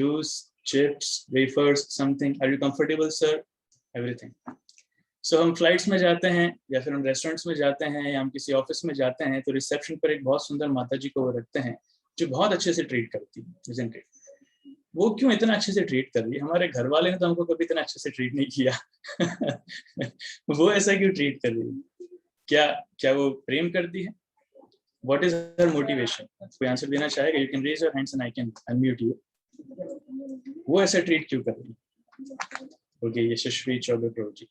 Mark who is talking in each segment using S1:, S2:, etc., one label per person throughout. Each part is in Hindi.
S1: juice, chips, wafers, something. Are you comfortable, sir? Everything. So हम फ्लाइट्स में जाते हैं या फिर हम रेस्टोरेंट्स में जाते हैं या हम किसी ऑफिस में जाते हैं तो रिसेप्शन पर एक बहुत सुंदर माता जी को वो रखते हैं जो बहुत अच्छे से ट्रीट करती है, isn't it? वो क्यों इतना अच्छे से ट्रीट कर रही है? हमारे घर वाले ने तो हमको कभी इतना अच्छे से ट्रीट नहीं किया। वो ऐसा क्यों ट्रीट कर रही है? क्या वो प्रेम करती है? What is her motivation? कोई आंसर देना चाहेगा? You can raise your hands and I can unmute you. वो ऐसा ट्रीट क्यों कर रही है? ओके, यशस्वी चौबे प्रभु जी।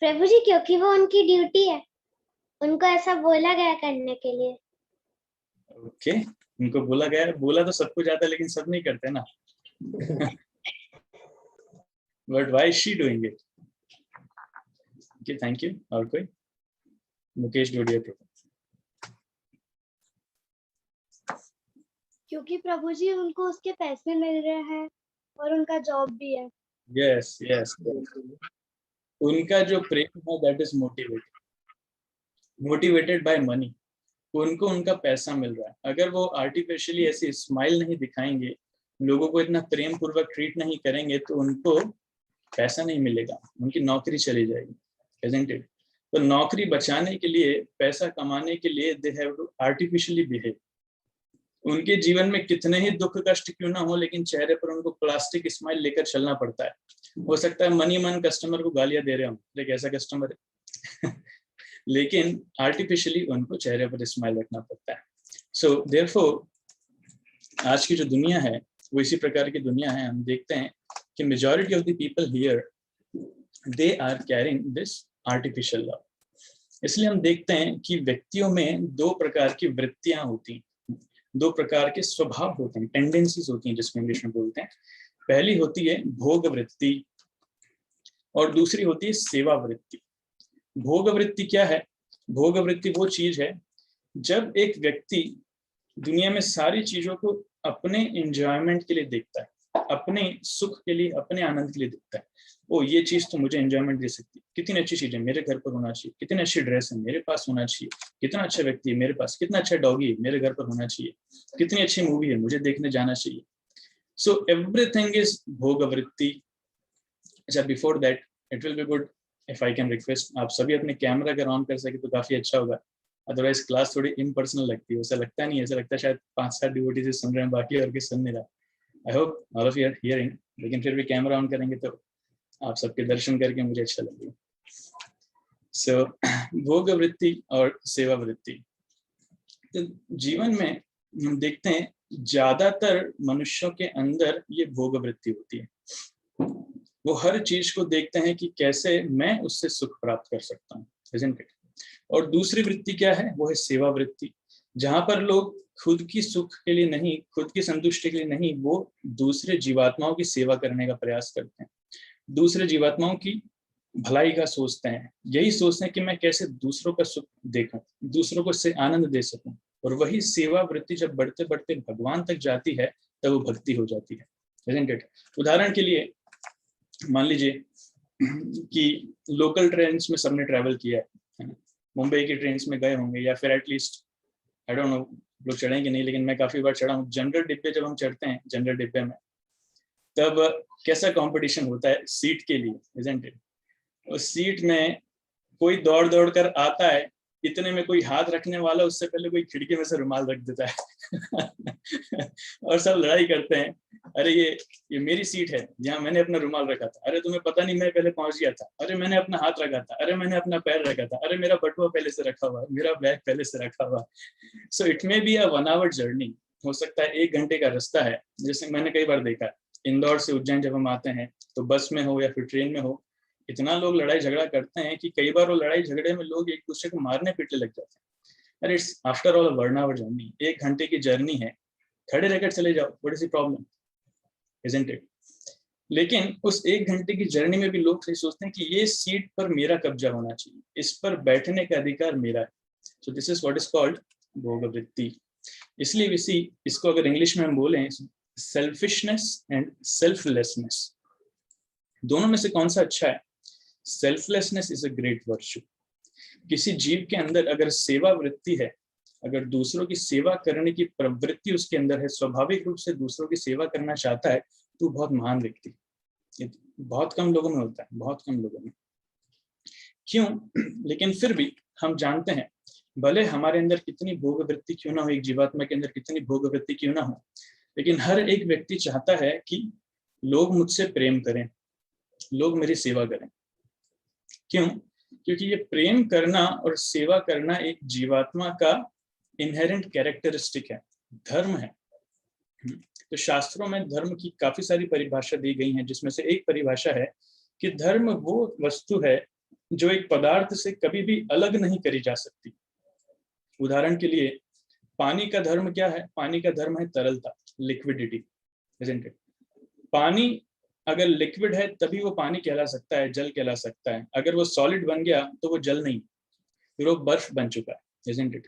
S2: प्रभु जी, क्योंकि वो उनकी ड्यूटी है, उनको ऐसा बोला गया करने के लिए।
S1: ओके, उनको बोला गया, बोला तो सबको जाता है लेकिन सब नहीं करते ना। But why is she doing it? Okay, thank you. और कोई? मुकेश डोडिया प्रभु।
S2: क्योंकि प्रभु जी उनको उसके पैसे मिल रहे हैं और उनका जॉब भी है।
S1: Yes, yes. उनका जो प्रेम है that is motivated by money. उनको उनका पैसा मिल रहा है। अगर वो आर्टिफिशियली ऐसी स्माइल नहीं दिखाएंगे, लोगों को इतना प्रेम पूर्वक ट्रीट नहीं करेंगे तो उनको पैसा नहीं मिलेगा, उनकी नौकरी चली जाएगी, isn't it? तो नौकरी बचाने के लिए, पैसा कमाने के लिए they have to artificially behave. उनके जीवन में कितने ही दुख कष्ट क्यों ना हो लेकिन चेहरे पर उनको प्लास्टिक स्माइल लेकर चलना पड़ता है। हो सकता है मन ही मन कस्टमर को गालियां दे रहे हो, लेकिन ऐसा कस्टमर है। लेकिन आर्टिफिशियली उनको चेहरे पर स्माइल रखना पड़ता है। सो देयरफॉर आज की जो दुनिया है वो इसी प्रकार की दुनिया है। हम देखते हैं कि majority of the people here they are carrying this artificial love. इसलिए हम देखते हैं कि व्यक्तियों में दो प्रकार की वृत्तियां होती हैं, दो प्रकार के स्वभाव होते हैं, टेंडेंसीज होती हैं जिसको इंग्लिश में बोलते हैं। पहली होती है भोग वृत्ति और दूसरी होती है सेवा वृत्ति। भोग वृत्ति क्या है? भोग वृत्ति वो चीज है जब एक व्यक्ति दुनिया में सारी चीजों को अपने एंजॉयमेंट के लिए देखता है, अपने सुख के लिए, अपने आनंद के लिए देखता है। ओ, ये चीज तो मुझे एंजॉयमेंट दे सकती है, कितनी अच्छी चीज है मेरे घर पर होना चाहिए, कितनी अच्छी ड्रेस है मेरे पास होना चाहिए, कितना अच्छा व्यक्ति है मेरे पास, कितना अच्छा डॉगी है मेरे घर पर होना चाहिए, कितनी अच्छी मूवी है मुझे देखने जाना चाहिए। सो एवरीथिंग इज भोग वृत्ति। अच्छा, before that it will be good if I can request, आप सभी अपने कैमरा अगर ऑन कर सके तो काफी अच्छा होगा। अदरवाइज क्लास थोड़ी इम्पर्सनल लगती है, ऐसा लगता नहीं है, ऐसा लगता है शायद 5-7 डिवोटीज सुन रहे हैं, बाकी और किसी सुन नहीं रहा। I hope all of you are hearing, लेकिन फिर भी कैमरा ऑन करेंगे तो आप सबके दर्शन करके मुझे अच्छा लगेगा। सो भोग वृत्ति और सेवा वृत्ति, तो जीवन में हम देखते हैं ज्यादातर मनुष्यों के अंदर ये भोग वृत्ति होती है। वो हर चीज को देखते हैं कि कैसे मैं उससे सुख प्राप्त कर सकता हूँ, isn't it? और दूसरी वृत्ति क्या है? वो है सेवा वृत्ति, जहां पर लोग खुद की सुख के लिए नहीं, खुद की संतुष्टि के लिए नहीं, वो दूसरे जीवात्माओं की सेवा करने का प्रयास करते हैं, दूसरे जीवात्माओं की भलाई का सोचते हैं। यही सोचते हैं कि मैं कैसे दूसरों का सुख देखूं, दूसरों को इससे आनंद दे सकूं। और वही सेवा वृत्ति जब बढ़ते बढ़ते भगवान तक जाती है तब वो भक्ति हो जाती है, isn't it? उदाहरण के लिए मान लीजिए कि लोकल ट्रेन में सबने ट्रैवल किया है, मुंबई की ट्रेन में गए होंगे या फिर एटलीस्ट आई डोंट नो लोग चढ़ेंगे नहीं, लेकिन मैं काफी बार चढ़ा हूँ। जनरल डिब्बे जब हम चढ़ते हैं, जनरल डिब्बे में तब कैसा कंपटीशन होता है सीट के लिए, isn't it? उस सीट में कोई दौड़ दौड़ कर आता है, इतने में कोई हाथ रखने वाला उससे पहले कोई खिड़की में से रुमाल रख देता है। और सब लड़ाई करते हैं, अरे ये मेरी सीट है, यहाँ मैंने अपना रुमाल रखा था, अरे तुम्हें पता नहीं मैं पहले पहुंच गया था, अरे मैंने अपना हाथ रखा था, अरे मैंने अपना पैर रखा था, अरे मेरा बटुआ पहले से रखा हुआ, मेरा बैग पहले से रखा हुआ। So it may be a 1 hour journey, हो सकता है 1 घंटे का रास्ता है। जैसे मैंने कई बार देखा, इंदौर से उज्जैन जब हम आते हैं तो बस में हो या फिर ट्रेन में हो, इतना लोग लड़ाई झगड़ा करते हैं कि कई बार वो लड़ाई झगड़े में लोग एक दूसरे को मारने पीटने लग जाते हैं। अरे it's after all 1 hour journey, 1 घंटे की जर्नी है, खड़े रहकर चले जाओ, what is the problem, isn't it? लेकिन उस 1 घंटे की जर्नी में भी लोग सही सोचते हैं कि ये सीट पर मेरा कब्जा होना चाहिए, इस पर बैठने का अधिकार मेरा है। So this is what is called भोग वृत्ति। इसलिए इसको अगर इंग्लिश में हम बोलें, सेल्फिशनेस एंड सेल्फलेसनेस, दोनों में से कौन सा अच्छा है? Selflessness is a great virtue. किसी जीव के अंदर अगर सेवा वृत्ति है अगर दूसरों की सेवा करने की प्रवृत्ति उसके अंदर है, स्वाभाविक रूप से दूसरों की सेवा करना चाहता है, तो बहुत महान व्यक्ति। ये बहुत कम लोगों में होता है, बहुत कम लोगों में। क्यों? लेकिन फिर भी हम जानते हैं, भले हमारे अंदर कितनी भोग वृत्ति क्यों ना हो, एक जीवात्मा के अंदर कितनी भोग वृत्ति क्यों ना हो, लेकिन हर एक व्यक्ति चाहता है कि लोग मुझसे प्रेम करें, लोग मेरी सेवा करें। क्यों? क्योंकि ये प्रेम करना और सेवा करना एक जीवात्मा का इनहेरेंट कैरेक्टरिस्टिक है, धर्म है। तो शास्त्रों में धर्म की काफी सारी परिभाषा दी गई हैं, जिसमें से एक परिभाषा है कि धर्म वो वस्तु है जो एक पदार्थ से कभी भी अलग नहीं करी जा सकती। उदाहरण के लिए पानी का धर्म क्या है? पानी का धर्म है तरलता, लिक्विडिटी, isn't it? पानी अगर लिक्विड है तभी वो पानी कहला सकता है, जल कहला सकता है। अगर वो सॉलिड बन गया तो वो जल नहीं, फिर वो बर्फ बन चुका है, isn't it?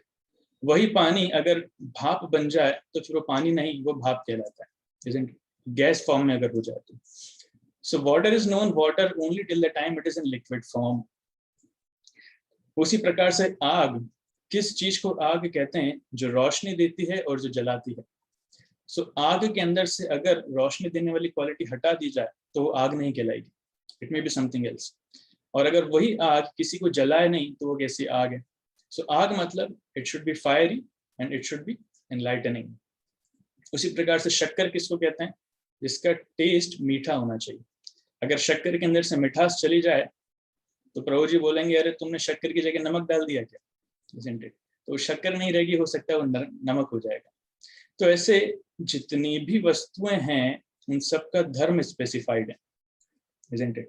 S1: वही पानी अगर भाप बन जाए तो फिर वो पानी नहीं, वो भाप कहलाता है, isn't it? गैस फॉर्म में अगर हो जाए तो। So water is known water only till the time it is in liquid form. उसी प्रकार से आग, किस चीज को आग कहते हैं? जो रोशनी देती है और जो जलाती है। सो आग के अंदर से अगर रोशनी देने वाली क्वालिटी हटा दी जाए तो वो आग नहीं कहलाएगी, it may be something else. और अगर वही आग किसी को जलाए नहीं तो वो कैसी आग है? सो आग मतलब it should be fiery and it should be enlightening. उसी प्रकार से शक्कर किसको कहते हैं? जिसका टेस्ट मीठा होना चाहिए। अगर शक्कर के अंदर से मिठास चली जाए तो प्रभु जी बोलेंगे, अरे तुमने शक्कर की जगह नमक डाल दिया क्या? Isn't it? तो शक्कर नहीं रहेगी, हो सकता है वो नमक हो जाएगा। तो ऐसे जितनी भी वस्तुएं हैं उन सबका धर्म स्पेसिफाइड है, Isn't it?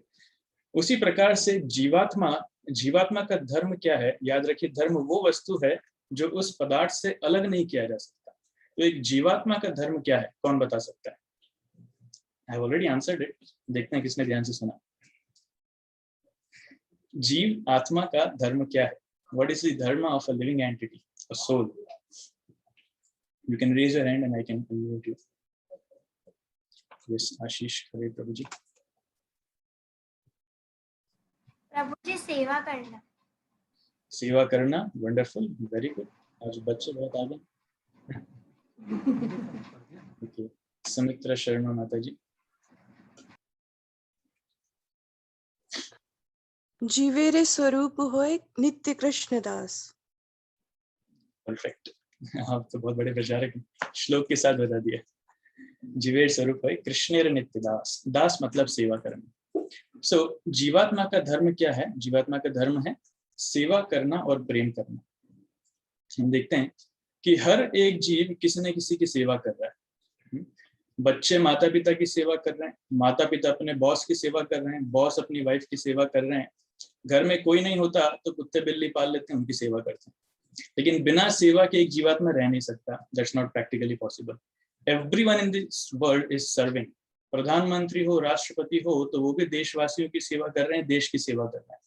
S1: उसी प्रकार से जीवात्मा का धर्म क्या है? याद रखिए, धर्म वो वस्तु है जो उस पदार्थ से अलग नहीं किया जा सकता। तो एक जीवात्मा का धर्म क्या है? कौन बता सकता है? I have already answered it. देखते हैं किसने ध्यान से सुना। जीव आत्मा का धर्म क्या है? What is the dharma of a living entity, a soul? You can raise your hand and I can unmute you. Yes, Ashish, Hare Prabhu ji.
S2: प्रभु जी सेवा करना।
S1: सेवा करना, वंडरफुल, वेरी गुड। आज बच्चे बहुत आगे। ओके, समित्रा शर्मा माता जी।
S3: जीवेरे स्वरूप होए नित्य कृष्णदास।
S1: परफेक्ट, आप तो बहुत बड़े प्रचारक हैं, श्लोक के साथ बता दिया। जीवेर स्वरूप होए कृष्णेर नित्य दास। दास मतलब सेवा करना। सो जीवात्मा का धर्म क्या है? जीवात्मा का धर्म है सेवा करना और प्रेम करना। हम देखते हैं कि हर एक जीव किसी न किसी की सेवा कर रहा है। बच्चे माता पिता की सेवा कर रहे हैं, माता पिता अपने बॉस की सेवा कर रहे हैं, बॉस अपनी वाइफ की सेवा कर रहे हैं। घर में कोई नहीं होता तो कुत्ते बिल्ली पाल लेते हैं, उनकी सेवा करते हैं। लेकिन बिना सेवा के एक जीवात्मा रह नहीं सकता। That's not practically possible. Everyone in this world is serving. प्रधानमंत्री हो, राष्ट्रपति हो, तो वो भी देशवासियों की सेवा कर रहे हैं, देश की सेवा कर रहे हैं।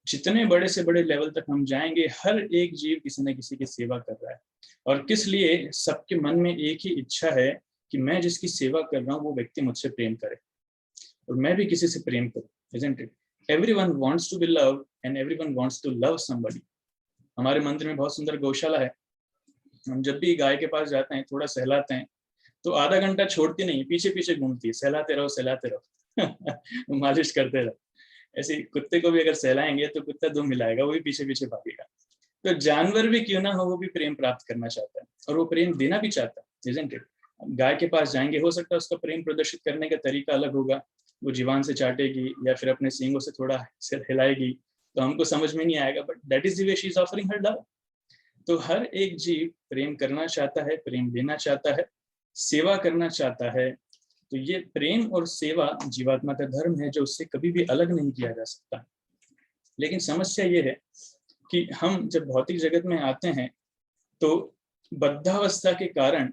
S1: जितने बड़े से बड़े लेवल तक हम जाएंगे, हर एक जीव किसी न किसी की सेवा कर रहा है। और किस लिए? सबके मन में एक ही इच्छा है कि मैं जिसकी सेवा कर रहा हूँ वो व्यक्ति मुझसे प्रेम करे और मैं भी किसी से प्रेम करूं, isn't it? Everyone wants to be loved and everyone wants to love somebody. हमारे मंदिर में बहुत सुंदर गौशाला है। हम जब भी गाय के पास जाते हैं, थोड़ा सहलाते हैं, तो आधा घंटा छोड़ती नहीं, पीछे पीछे घूमती है, सहलाते रहो मालिश करते रहो। ऐसे कुत्ते को भी अगर सहलाएंगे तो कुत्ता दुम मिलाएगा, वो भी पीछे पीछे भागेगा। तो जानवर भी क्यों ना हो, वो भी प्रेम प्राप्त करना चाहता है और वो प्रेम देना भी चाहता है, isn't it? गाय के पास जाएंगे, हो सकता है उसका प्रेम प्रदर्शित करने का तरीका अलग होगा, वो जीवान से चाटेगी या फिर अपने सींगों से थोड़ा सिर हिलाएगी, तो हमको समझ में नहीं आएगा, but that is the way she is offering her love. तो हर एक जीव प्रेम करना चाहता है, प्रेम देना चाहता है, सेवा करना चाहता है। तो ये प्रेम और सेवा जीवात्मा का धर्म है जो उससे कभी भी अलग नहीं किया जा सकता। लेकिन समस्या ये है कि हम जब भौतिक जगत में आते हैं तो बद्धावस्था के कारण,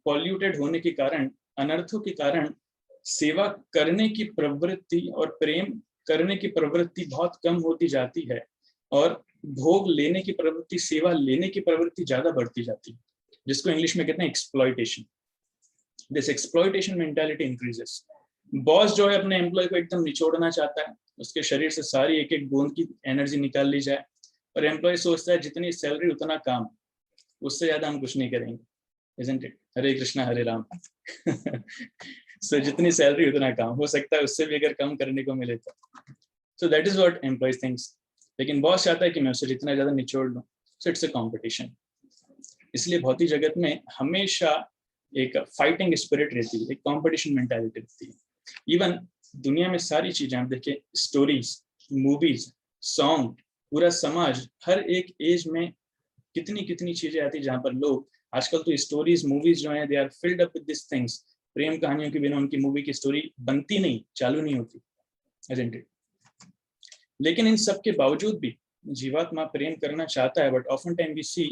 S1: पॉल्यूटेड होने के कारण, अनर्थों के कारण सेवा करने की प्रवृत्ति और प्रेम करने की प्रवृत्ति बहुत कम होती जाती है और भोग लेने की प्रवृत्ति, सेवा लेने की प्रवृत्ति ज्यादा बढ़ती जाती है, जिसको इंग्लिश में कहते हैं exploitation. This exploitation mentality increases. Boss जो है अपने एम्प्लॉय को एकदम निचोड़ना चाहता है, उसके शरीर से सारी एक एक बूंद की एनर्जी निकाल ली जाए, और एम्प्लॉय सोचता है जितनी सैलरी उतना काम। उससे ज्यादा हम कुछ नहीं करेंगे, isn't it? Hare Krishna Hare Ram. So जितनी सैलरी उतना काम, हो सकता है उससे भी अगर कम करने को मिले तो। So that is what employees thinks। लेकिन बॉस चाहता है कि मैं उसे जितना ज्यादा निचोड़ लूं। So it's a competition। इसलिए भौतिक जगत में हमेशा एक फाइटिंग स्पिरिट रहती है, एक कंपटीशन मेंटालिटी रहती है। इवन दुनिया में सारी चीजें आप देखिए, स्टोरीज, मूवीज, सॉन्ग, पूरा समाज, हर एक एज में कितनी कितनी चीजें आती है जहां पर लोग, आजकल तो स्टोरीज मूवीज जो हैं they are filled up with this things. प्रेम कहानियों के बिना उनकी मूवी की स्टोरी बनती नहीं, चालू नहीं होती, isn't it? लेकिन इन सब के बावजूद भी जीवात्मा प्रेम करना चाहता है, but often time we see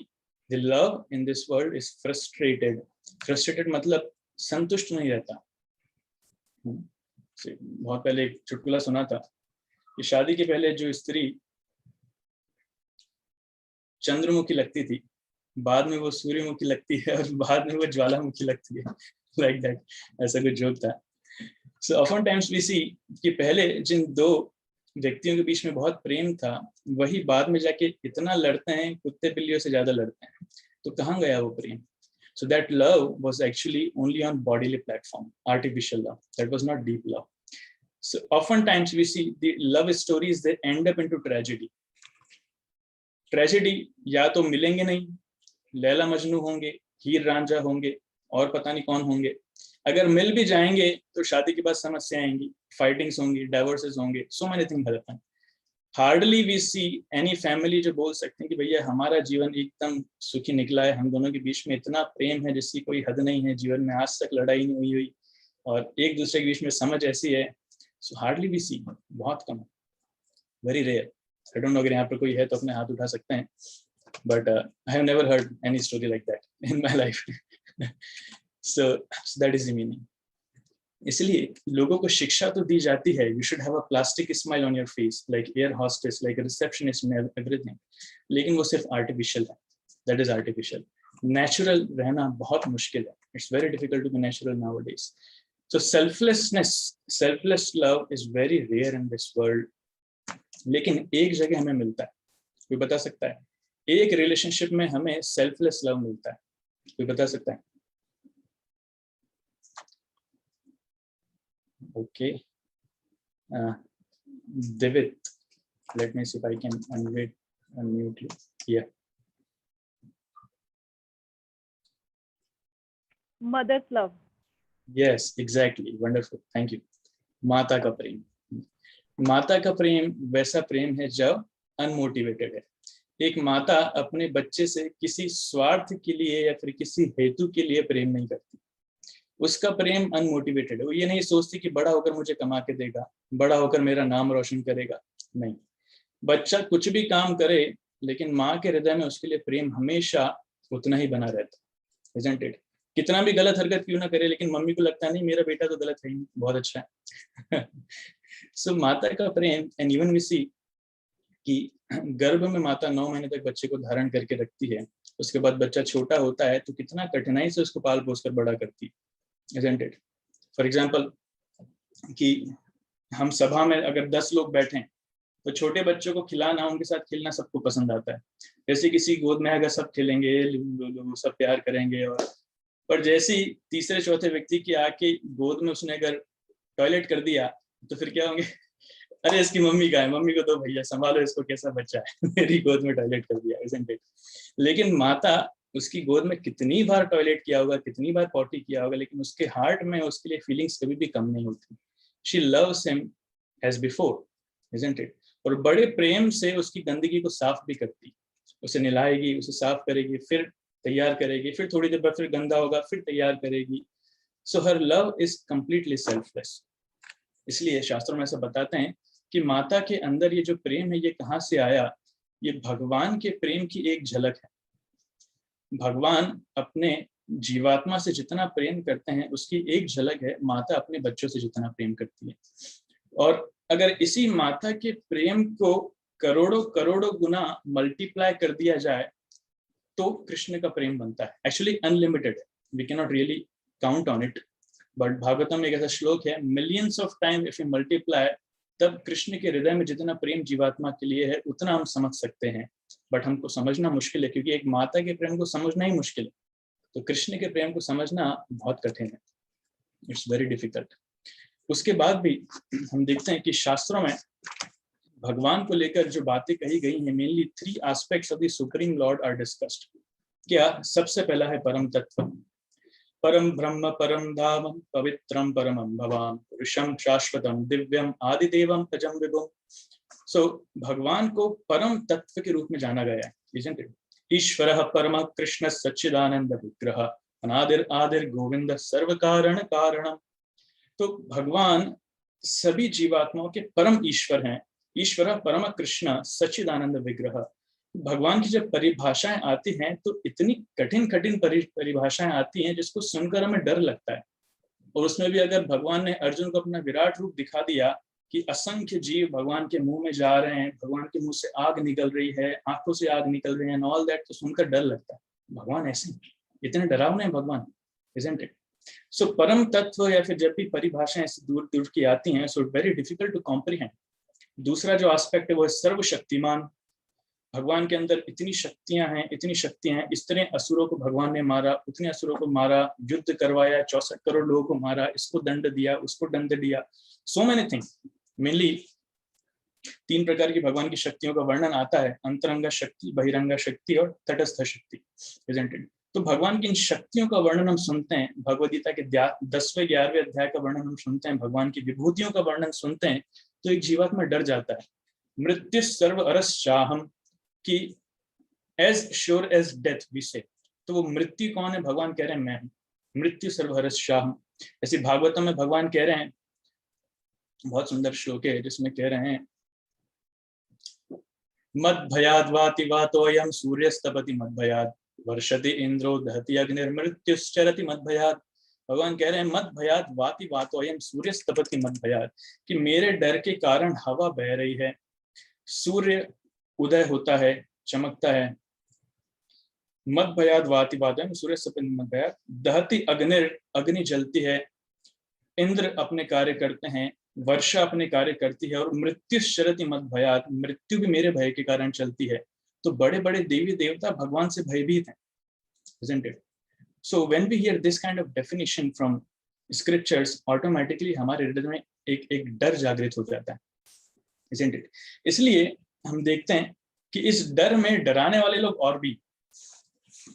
S1: the love in this world is frustrated. Frustrated मतलब संतुष्ट नहीं रहता। बहुत पहले एक चुटकुला सुना था कि शादी के पहले जो स्त्री चंद्रमुखी लगती थी, बाद में वो सूर्यमुखी लगती है और बाद में वो ज्वालामुखी लगती है, लाइक दैट, ऐसा कुछ जोक था। सो ऑफन टाइम्स वी सी कि पहले जिन दो व्यक्तियों के बीच में बहुत प्रेम था, वही बाद में जाके इतना लड़ते हैं, कुत्ते बिल्लियों से ज्यादा लड़ते हैं। तो कहाँ गया वो प्रेम? So that love was actually only on bodily platform, artificial love. That was not deep love. So oftentimes we see the love stories, they end up into tragedy. Tragedy या तो मिलेंगे नहीं, लैला मजनू होंगे, हीर रांझा होंगे, और पता नहीं कौन होंगे। अगर मिल भी जाएंगे तो शादी के बाद समस्या आएंगी, फाइटिंग्स होंगी, डाइवोर्सेस होंगे, so many things happen. Hardly we see any family जो बोल सकते हैं कि भैया हमारा जीवन एकदम सुखी निकला है, हम दोनों के बीच में इतना प्रेम है जिसकी कोई हद नहीं है, जीवन में आज तक लड़ाई नहीं हुई और एक दूसरे के बीच में समझ ऐसी है। सो हार्डली वी सी, बहुत कम, very rare. I don't know अगर यहाँ पर कोई है तो अपने हाथ उठा सकते हैं, but I have never heard any story like that in my life. So that is the meaning. इसलिए लोगों को शिक्षा तो दी जाती है, you should have a plastic smile on your face, like air hostess, like receptionist, everything, लेकिन वो सिर्फ आर्टिफिशियल है, दैट इज आर्टिफिशियल। नेचुरल रहना बहुत मुश्किल है, it's very difficult to be natural nowadays. So selflessness, selfless love is very rare in this world. लेकिन एक जगह हमें मिलता है, कोई बता सकता है? एक रिलेशनशिप में हमें सेल्फलेस लव मिलता है, कोई बता सकता है? Okay, Divit, let me see if I can unmute you. Yeah.
S4: Mother's love.
S1: Yes, exactly. Wonderful. Thank you. माता का प्रेम, माता का प्रेम वैसा प्रेम है जो अनमोटिवेटेड है। एक माता अपने बच्चे से किसी स्वार्थ के लिए या फिर किसी हेतु के लिए प्रेम नहीं करती, उसका प्रेम अनमोटिवेटेड है। वो ये नहीं सोचती कि बड़ा होकर मुझे कमा के देगा, बड़ा होकर मेरा नाम रोशन करेगा, नहीं। बच्चा कुछ भी काम करे लेकिन माँ के हृदय में उसके लिए प्रेम हमेशा उतना ही बना रहता है, isn't it? कितना भी गलत हरकत क्यों ना करे, लेकिन मम्मी को लगता नहीं मेरा बेटा तो गलत है ही, बहुत अच्छा है। सो माता का प्रेम, एंड इवन वी सी कि गर्भ में माता 9 महीने तक बच्चे को धारण करके रखती है, उसके बाद बच्चा छोटा होता है तो कितना कठिनाई से उसको पाल पोस कर बड़ा करती है, isn't it? फॉर एग्जाम्पल कि हम सभा में अगर 10 लोग बैठे तो छोटे बच्चों को खिलाना, उनके साथ खेलना सबको पसंद आता है। जैसे किसी गोद में अगर सब खेलेंगे, सब प्यार करेंगे, और पर जैसे तीसरे चौथे व्यक्ति की आके गोद में उसने अगर टॉयलेट कर दिया तो फिर क्या होंगे? अरे इसकी मम्मी कहाँ है, मम्मी को दो भैया, संभालो इसको, कैसा बच्चा है, मेरी गोद में टॉयलेट कर दिया, isn't it? लेकिन माता उसकी गोद में कितनी बार टॉयलेट किया होगा, कितनी बार पॉटी किया होगा, लेकिन उसके हार्ट में उसके लिए फीलिंग्स कभी भी कम नहीं होती। She loves him as before, isn't it? और बड़े प्रेम से उसकी गंदगी को साफ भी करती, उसे नहलाएगी, उसे साफ करेगी, फिर तैयार करेगी, फिर थोड़ी देर बाद फिर गंदा होगा, फिर तैयार करेगी। So her love is completely selfless. इसलिए शास्त्रों में ऐसा बताते हैं कि माता के अंदर ये जो प्रेम है ये कहाँ से आया? ये भगवान के प्रेम की एक झलक है। भगवान अपने जीवात्मा से जितना प्रेम करते हैं उसकी एक झलक है माता अपने बच्चों से जितना प्रेम करती है। और अगर इसी माता के प्रेम को करोड़ों करोड़ों गुना मल्टीप्लाई कर दिया जाए तो कृष्ण का प्रेम बनता है। एक्चुअली अनलिमिटेड है, we can not really count on it, but Bhagavatam में एक ऐसा श्लोक है, millions of time if you multiply, तब कृष्ण के हृदय में जितना प्रेम जीवात्मा के लिए है उतना हम समझ सकते हैं बट हमको समझना मुश्किल है, क्योंकि एक माता के प्रेम को समझना ही मुश्किल है, तो कृष्ण के प्रेम को समझना बहुत कठिन है, इट्स वेरी डिफिकल्ट। उसके बाद भी हम देखते हैं कि शास्त्रों में भगवान को लेकर जो बातें कही गई हैं, mainly 3 aspects of the supreme lord are discussed. क्या? सबसे पहला है परम तत्व, परम ब्रह्म, परम धाम, पवित्रम परमं भवान, पुरुषम शाश्वतम दिव्यम आदिदेवम अजम विभुम। सो भगवान को परम तत्व के रूप में जाना गया है, isn't it? ईश्वरः परमः कृष्ण सच्चिदानंद विग्रह, अनादिर आदिर गोविंद सर्व कारण कारणम। तो भगवान सभी जीवात्माओं के परम ईश्वर हैं। ईश्वर परम कृष्ण सच्चिदानंद विग्रह। भगवान की जब परिभाषाएं आती हैं तो इतनी कठिन कठिन परिभाषाएं आती हैं जिसको सुनकर हमें डर लगता है। और उसमें भी अगर भगवान ने अर्जुन को अपना विराट रूप दिखा दिया कि असंख्य जीव भगवान के मुंह में जा रहे हैं, भगवान के मुंह से आग निकल रही है, आंखों से आग निकल रही है, ऑल दैट, तो सुनकर डर लगता है। भगवान ऐसे इतने डरावने हैं भगवान, isn't it? सो परम तत्व या फिर जब भी परिभाषाएं ऐसी दूर दूर की आती हैं, so very difficult to comprehend. दूसरा जो एस्पेक्ट है वो है सर्वशक्तिमान। भगवान के अंदर इतनी शक्तियां हैं, इतनी शक्तियां हैं, इतने असुरों को भगवान ने मारा, उतने असुरों को मारा, युद्ध करवाया, 64 करोड़ लोगों को मारा, इसको दंड दिया, उसको दंड दिया, सो मेनी थिंग्स। मेनली 3 प्रकार की भगवान की शक्तियों का वर्णन आता है, अंतरंगा शक्ति, बहिरंगा शक्ति और तटस्थ शक्ति, isn't it? तो भगवान की इन शक्तियों का वर्णन हम सुनते हैं, भगवद गीता के 10वें 11वें अध्याय का वर्णन हम सुनते हैं, भगवान की विभूतियों का वर्णन सुनते हैं, तो एक जीवात्मा डर जाता है। मृत्यु सर्व अरस चाहम, कि as sure as death we say, तो वो मृत्यु कौन है? भगवान कह रहे हैं मैं हूं, मृत्यु सर्वहरस शाहम। ऐसे भागवतम में भगवान कह रहे हैं, बहुत सुंदर श्लोक है जिसमें कह रहे हैं, मद भयाद वाति वातोयम सूर्यस्तपति मद भयाद वर्षति इंद्रो दहति अग्निर्मृत्युश्चरति मद भयाद। भगवान कह रहे हैं मद भयाद वाति वातोयम सूर्यस्तपति मद भयाद, कि मेरे डर के कारण हवा बह रही है, सूर्य उदय होता है, चमकता है। मद भयाद वाति वातोयम सूर्यस्तपति मद भयाद, दहति अग्निर, अग्नि जलती है, इंद्र अपने कार्य करते हैं, वर्षा अपने कार्य करती है, और मृत्युश्चरति मद भयाद, मृत्यु भी मेरे भय के कारण चलती है। तो बड़े बड़े देवी देवता भगवान से भयभीत हैं, isn't it? So when we hear this kind of definition from scriptures, automatically हमारे हृदय में एक डर जागृत हो जाता है, isn't it? इसलिए हम देखते हैं कि इस डर में डराने वाले लोग और भी,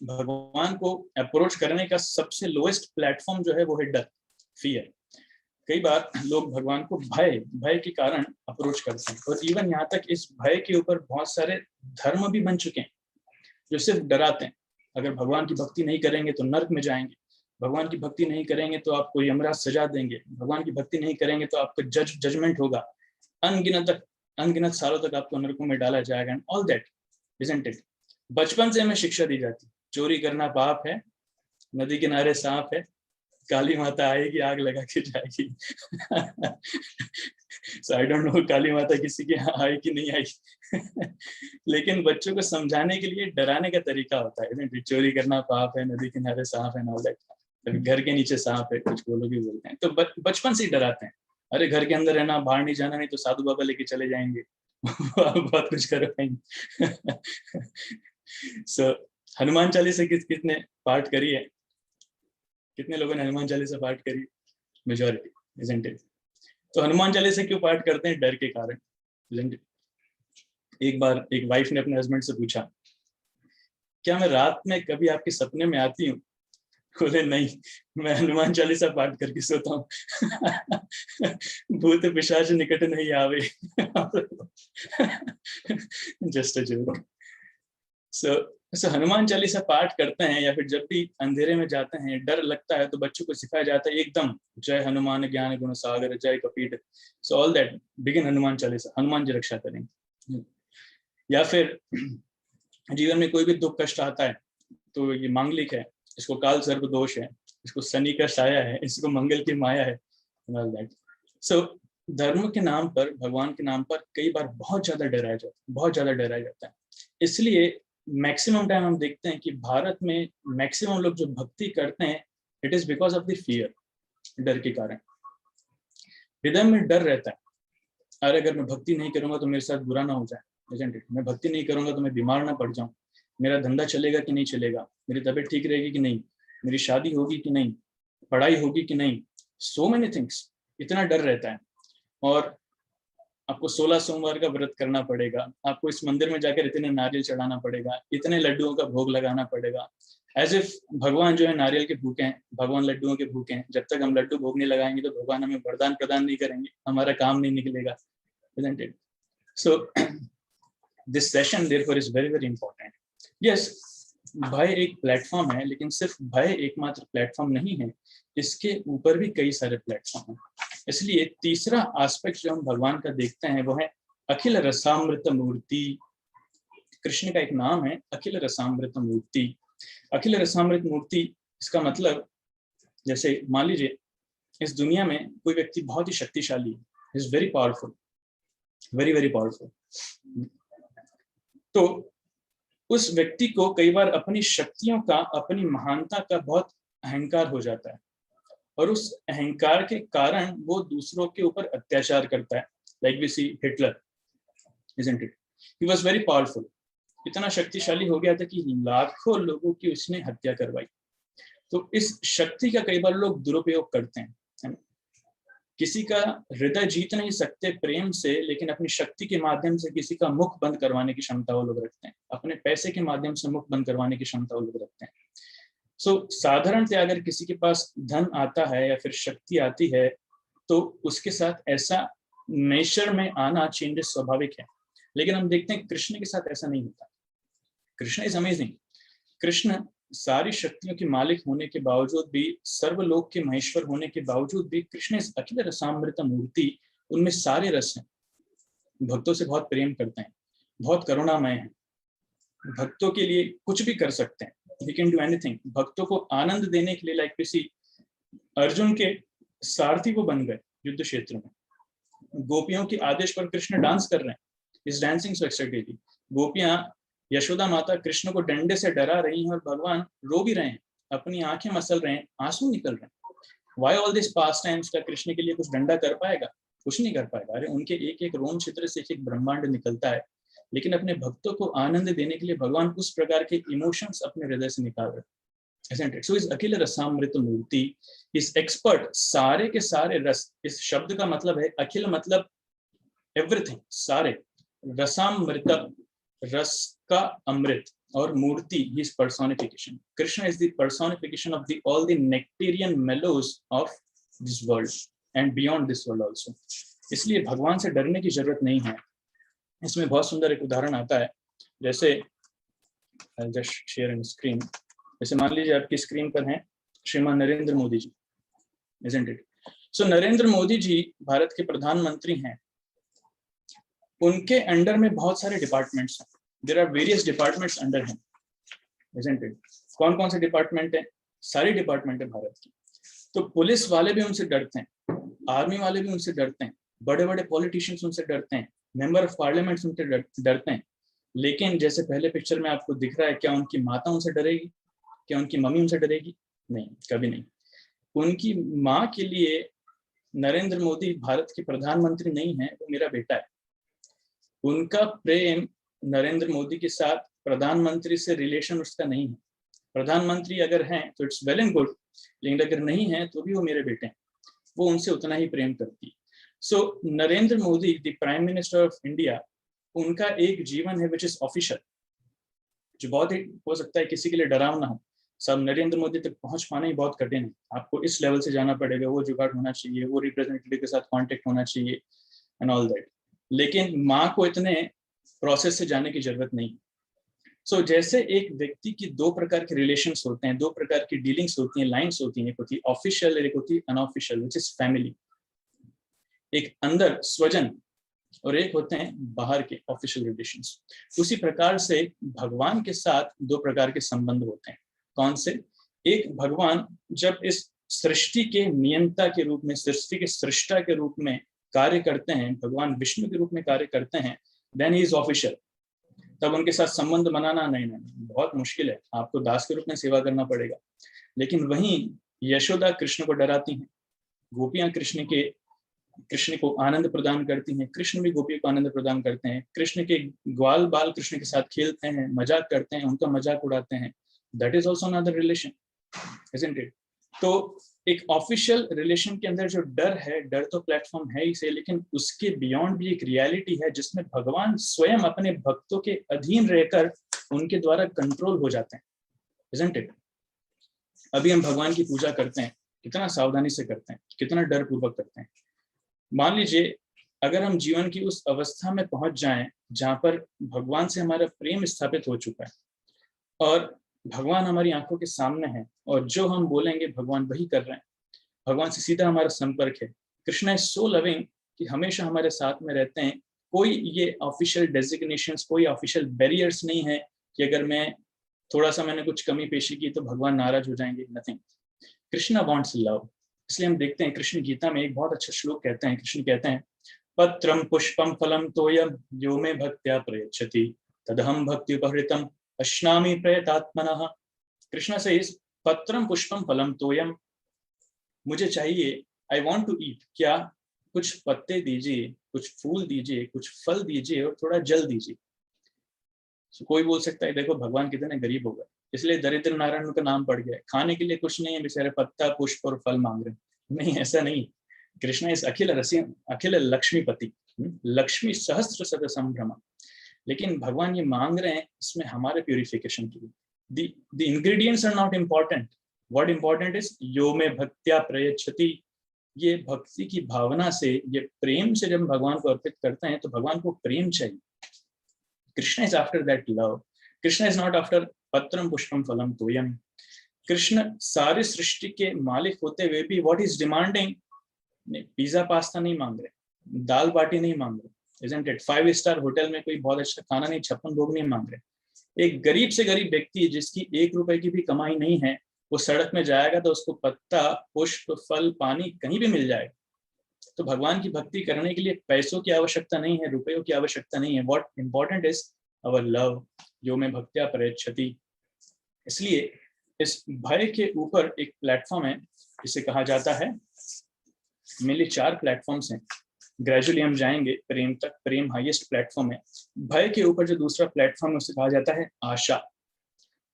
S1: भगवान को अप्रोच करने का सबसे लोएस्ट प्लेटफॉर्म जो है वो है डर, फियर। कई बार लोग भगवान को भय के कारण अप्रोच करते हैं, और इवन यहाँ तक इस भय के ऊपर बहुत सारे धर्म भी बन चुके हैं जो सिर्फ डराते हैं। अगर भगवान की भक्ति नहीं करेंगे तो नर्क में जाएंगे, भगवान की भक्ति नहीं करेंगे तो आपको यमराज सजा देंगे, भगवान की भक्ति नहीं करेंगे तो आपका जजमेंट होगा, अनगिनत सालों तक आपको नरकों में डाला जाएगा, and all that, isn't it? बचपन से हमें शिक्षा दी जाती, चोरी करना पाप है, नदी किनारे सांप है, काली माता आएगी आग लगा के जाएगी। So I don't know काली माता किसी के यहाँ आई कि नहीं आई। लेकिन बच्चों को समझाने के लिए डराने का तरीका होता है, चोरी करना पाप है, नदी किनारे सांप है, ऑल दैट, घर के नीचे सांप है, कुछ वो लोग भी बोलते हैं। तो बचपन से ही डराते हैं, अरे घर के अंदर रहना, बाहर नहीं जाना, नहीं तो साधु बाबा लेके चले जाएंगे, बहुत कुछ करवाएंगे। So हनुमान चालीसा कितने पाठ करी है? कितने लोगों ने हनुमान चालीसा पाठ करी? Majority, isn't it? तो हनुमान चालीसा क्यों पाठ करते हैं? डर के कारण, isn't it? एक बार एक वाइफ ने अपने हस्बैंड से पूछा, क्या मैं रात में कभी आपके सपने में आती हूँ? बोले नहीं, मैं हनुमान चालीसा पाठ करके सोता हूँ। भूत पिशाच निकट नहीं आवे। Just a joke. So Hanuman Chalisa पाठ करते हैं, या फिर जब भी अंधेरे में जाते हैं, डर लगता है, तो बच्चों को सिखाया जाता है एकदम जय हनुमान ज्ञान गुण सागर जय कपीठ, so all that, begin Hanuman Chalisa, Hanuman ji रक्षा करेंगे। या फिर जीवन में कोई भी दुख कष्ट आता है तो ये मांगलिक है, इसको काल सर्प दोष है, इसको शनि का साया है, इसको मंगल की माया है, ऑल दैट। सो धर्म के नाम पर, भगवान के नाम पर कई बार बहुत ज्यादा डराया जाता है। इसलिए मैक्सिमम टाइम हम देखते हैं कि भारत में मैक्सिमम लोग जो भक्ति करते हैं, it is because of the fear, डर के कारण। हृदय में डर रहता है, अरे अगर मैं भक्ति नहीं करूंगा तो मेरे साथ बुरा ना हो जाए, isn't it? मैं भक्ति नहीं करूंगा तो मैं बीमार ना पड़ जाऊं, मेरा धंधा चलेगा कि नहीं चलेगा, मेरी तबीयत ठीक रहेगी कि नहीं, मेरी शादी होगी कि नहीं, पढ़ाई होगी कि नहीं, so many things, इतना डर रहता है। और आपको 16 सोमवार का व्रत करना पड़ेगा, आपको इस मंदिर में जाकर इतने नारियल चढ़ाना पड़ेगा, इतने लड्डुओं का भोग लगाना पड़ेगा, एज इफ भगवान जो है नारियल के भूखे हैं, भगवान लड्डुओं के भूखे हैं। जब तक हम लड्डू भोग नहीं लगाएंगे तो भगवान हमें वरदान प्रदान नहीं करेंगे, हमारा काम नहीं निकलेगा, isn't it? So this session therefore is very very important. Yes, भय एक प्लेटफॉर्म है, लेकिन सिर्फ भय एकमात्र प्लेटफॉर्म नहीं है, इसके ऊपर भी कई सारे प्लेटफॉर्म हैं। इसलिए तीसरा एस्पेक्ट जो हम भगवान का देखते हैं वो है अखिल रसामृत मूर्ति। कृष्ण का एक नाम है अखिल रसामृत मूर्ति। अखिल रसामृत मूर्ति, इसका मतलब जैसे मान लीजिए इस दुनिया में कोई व्यक्ति बहुत ही शक्तिशाली है, is very powerful, very very powerful, तो उस व्यक्ति को कई बार अपनी शक्तियों का, अपनी महानता का बहुत अहंकार हो जाता है, और उस अहंकार के कारण वो दूसरों के ऊपर अत्याचार करता है। Like we see Hitler, isn't it? He was very powerful, इतना शक्तिशाली हो गया था कि लाखों लोगों की उसने हत्या करवाई। तो इस शक्ति का कई बार लोग दुरुपयोग करते हैं, है ना? किसी का हृदय जीत नहीं सकते प्रेम से, लेकिन अपनी शक्ति के माध्यम से किसी का मुख बंद करवाने की क्षमता वो लोग रखते हैं, अपने पैसे के माध्यम से मुख बंद करवाने की क्षमता वो लोग रखते हैं। साधारणतः अगर किसी के पास धन आता है या फिर शक्ति आती है तो उसके साथ ऐसा नेचर में आना चेंजेस स्वाभाविक है, लेकिन हम देखते हैं कृष्ण के साथ ऐसा नहीं होता। Krishna is amazing. कृष्ण सारी शक्तियों के मालिक होने के बावजूद भी, सर्वलोक के महेश्वर होने के बावजूद भी, कृष्ण इस अखिल रसामृत मूर्ति, उनमें सारे रस हैं। भक्तों से बहुत प्रेम करते हैं, बहुत करुणामय हैं, भक्तों के लिए कुछ भी कर सकते हैं, he can do anything। भक्तों को आनंद देने के लिए, लाइक किसी अर्जुन के सारथी वो बन गए युद्ध क्षेत्र में। गोपियों के आदेश पर कृष्ण डांस कर रहे हैं, इस डांसिंग सो एक्साइटेडली। गोपियां, यशोदा माता कृष्ण को डंडे से डरा रही हैं और भगवान रो भी रहे हैं, अपनी आंखें मसल रहे हैं, आंसू निकल रहे हैं। Why all this pastimes? का कृष्ण के लिए कुछ डंडा कर पाएगा? कुछ नहीं कर पाएगा। अरे उनके एक एक रोम छिद्र से एक एक ब्रह्मांड निकलता है, लेकिन अपने भक्तों को आनंद देने के लिए भगवान उस प्रकार के इमोशंस अपने हृदय से निकाल रहे हैं, isn't it? So इस अखिल रसामृत मूर्ति, इस एक्सपर्ट, सारे के सारे रस, इस शब्द का मतलब है अखिल मतलब एवरीथिंग, सारे, रसामृत रस का अमृत, और मूर्ति ही is personification. Krishna is the personification of the all the nectarean mellows of this world and beyond this world also. इसलिए भगवान से डरने की जरूरत नहीं है। इसमें बहुत सुंदर एक उदाहरण आता है, जैसे I'll just share on screen। जैसे मान लीजिए आपकी स्क्रीन पर हैं श्रीमान Narendra Modi ji, isn't it? So Narendra Modi ji Bharat के प्रधानमंत्री हैं, उनके अंडर में बहुत सारे डिपार्टमेंट्स हैं, there are various departments under him, isn't it? कौन कौन से डिपार्टमेंट हैं? सारी डिपार्टमेंट है भारत की। तो पुलिस वाले भी उनसे डरते हैं, आर्मी वाले भी उनसे डरते हैं, बड़े बड़े पॉलिटिशियंस उनसे डरते हैं, मेंबर ऑफ पार्लियामेंट उनसे डरते हैं। लेकिन जैसे पहले पिक्चर में आपको दिख रहा है, क्या उनकी माता उनसे डरेगी? क्या उनकी मम्मी उनसे डरेगी? नहीं, कभी नहीं। उनकी माँ के लिए नरेंद्र मोदी भारत के प्रधानमंत्री नहीं है, वो मेरा बेटा है। उनका प्रेम नरेंद्र मोदी के साथ प्रधानमंत्री से रिलेशन उसका नहीं है। प्रधानमंत्री अगर हैं तो इट्स वेल एंड गुड, लेकिन अगर नहीं है तो भी वो मेरे बेटे हैं, वो उनसे उतना ही प्रेम करती है। So Narendra Modi the prime minister of India, उनका एक जीवन है विच इज ऑफिशियल, जो बहुत ही हो सकता है किसी के लिए डरावना हो। सब नरेंद्र मोदी तक पहुंच पाना ही बहुत कठिन है, आपको इस लेवल से जाना पड़ेगा, वो जुगाड़ होना चाहिए, वो रिप्रेजेंटेटिव के साथ कांटेक्ट होना चाहिए एंड ऑल दैट। लेकिन माँ को इतने प्रोसेस से जाने की जरूरत नहीं। सो जैसे एक व्यक्ति की दो प्रकार के रिलेशंस होते हैं, दो प्रकार की डीलिंग्स होती हैं, लाइंस होती हैं, एक होती है ऑफिशियल, एक होती है अनऑफिशियल, विच इज फैमिली, एक अंदर स्वजन, और एक होते हैं बाहर के ऑफिशियल रिलेशंस। उसी प्रकार से भगवान के साथ दो प्रकार के संबंध होते हैं। कौन से? एक, भगवान जब इस सृष्टि के नियंता के रूप में, सृष्टि के सृष्टा के रूप में कार्य करते हैं, भगवान विष्णु के रूप में कार्य करते हैं, देन ही इज ऑफिशियल। तब उनके साथ संबंध बनाना नहीं बहुत मुश्किल है, आपको दास के रूप में सेवा करना पड़ेगा। लेकिन वहीं यशोदा कृष्ण को डराती हैं, गोपियां कृष्ण के कृष्ण को आनंद प्रदान करती हैं, कृष्ण भी गोपियों को आनंद प्रदान करते हैं, कृष्ण के ग्वाल बाल कृष्ण के साथ खेलते हैं, मजाक करते हैं, उनका मजाक उड़ाते हैं। That is also another relation, isn't it? तो एक ऑफिशियल रिलेशन के अंदर जो डर है, डर तो प्लेटफॉर्म है ही से, लेकिन उसके बियॉन्ड भी एक रियलिटी है जिसमें भगवान स्वयं अपने भक्तों के अधीन रहकर उनके द्वारा कंट्रोल हो जाते हैं, इजंट इट? अभी हम भगवान की पूजा करते हैं, कितना सावधानी से करते हैं, कितना डर पूर्वक करते हैं। मान लीजिए अगर हम जीवन की उस अवस्था में पहुंच जाएं जहां पर भगवान से हमारा प्रेम स्थापित हो चुका है और भगवान हमारी आंखों के सामने है और जो हम बोलेंगे भगवान वही कर रहे हैं, भगवान से सीधा हमारा संपर्क है। कृष्णा इज सो लविंग कि हमेशा हमारे साथ में रहते हैं। कोई ये ऑफिशियल डेजिग्नेशंस, कोई ऑफिशियल बैरियर्स नहीं है कि अगर मैं थोड़ा सा मैंने कुछ कमी पेशी की तो भगवान नाराज हो जाएंगे, नथिंग। Krishna wants love. इसलिए हम देखते हैं कृष्ण गीता में एक बहुत अच्छा श्लोक कहते हैं, कृष्ण कहते हैं पत्रम पुष्पम फलम तोयम यो मे भक्त्या प्रयच्छति तदहम भक्ति उपहृतम अश्नामि प्रयतात्मनः। कृष्ण से इस पत्रम पुष्पम फलम तोयम, मुझे चाहिए, आई वांट टू ईट, क्या कुछ पत्ते दीजिए, कुछ फूल दीजिए, कुछ फल दीजिए और थोड़ा जल दीजिए। So, कोई बोल सकता है देखो भगवान कितने गरीब हो गए, इसलिए दरिद्र नारायण का नाम पड़ गया, खाने के लिए कुछ नहीं है, बेचारे पत्ता पुष्प और फल मांग रहे हैं। नहीं, ऐसा नहीं। कृष्ण इस अखिल रसियन, अखिल लक्ष्मीपति, लक्ष्मी सहस्त्र सद संभ्रम। लेकिन भगवान ये मांग रहे हैं इसमें हमारे प्यूरिफिकेशन के लिए। the ingredients are not important, what important is यो में भक्त्या प्रयच्छति। ये भक्ति की भावना से, ये प्रेम से जब भगवान को अर्पित करते हैं तो भगवान को प्रेम चाहिए। Krishna is after that love, Krishna is not after पत्रम पुष्पम फलम तोयम। कृष्ण सारी सृष्टि के मालिक होते हुए भी what is demanding, pizza pasta नहीं मांग रहे, दाल बाटी नहीं मांग रहे, isn't it? 5 स्टार होटल में कोई बहुत अच्छा खाना नहीं, 56 भोग नहीं मांग रहे। एक गरीब से गरीब व्यक्ति जिसकी 1 रुपए की भी कमाई नहीं है, वो सड़क में जाएगा तो उसको पत्ता पुष्प फल पानी कहीं भी मिल जाएगा। तो भगवान की भक्ति करने के लिए पैसों की आवश्यकता नहीं है, रुपयों की आवश्यकता नहीं है। What important is our love, यो में भक्त्या प्रयच्छति। इसलिए इस भय के ऊपर एक प्लेटफॉर्म है, इसे कहा जाता है, मेनली 4 प्लेटफॉर्म्स हैं, ग्रेजुअली हम जाएंगे प्रेम तक। प्रेम हाईएस्ट प्लेटफॉर्म है। भय के ऊपर जो दूसरा प्लेटफॉर्म है उसे कहा जाता है आशा।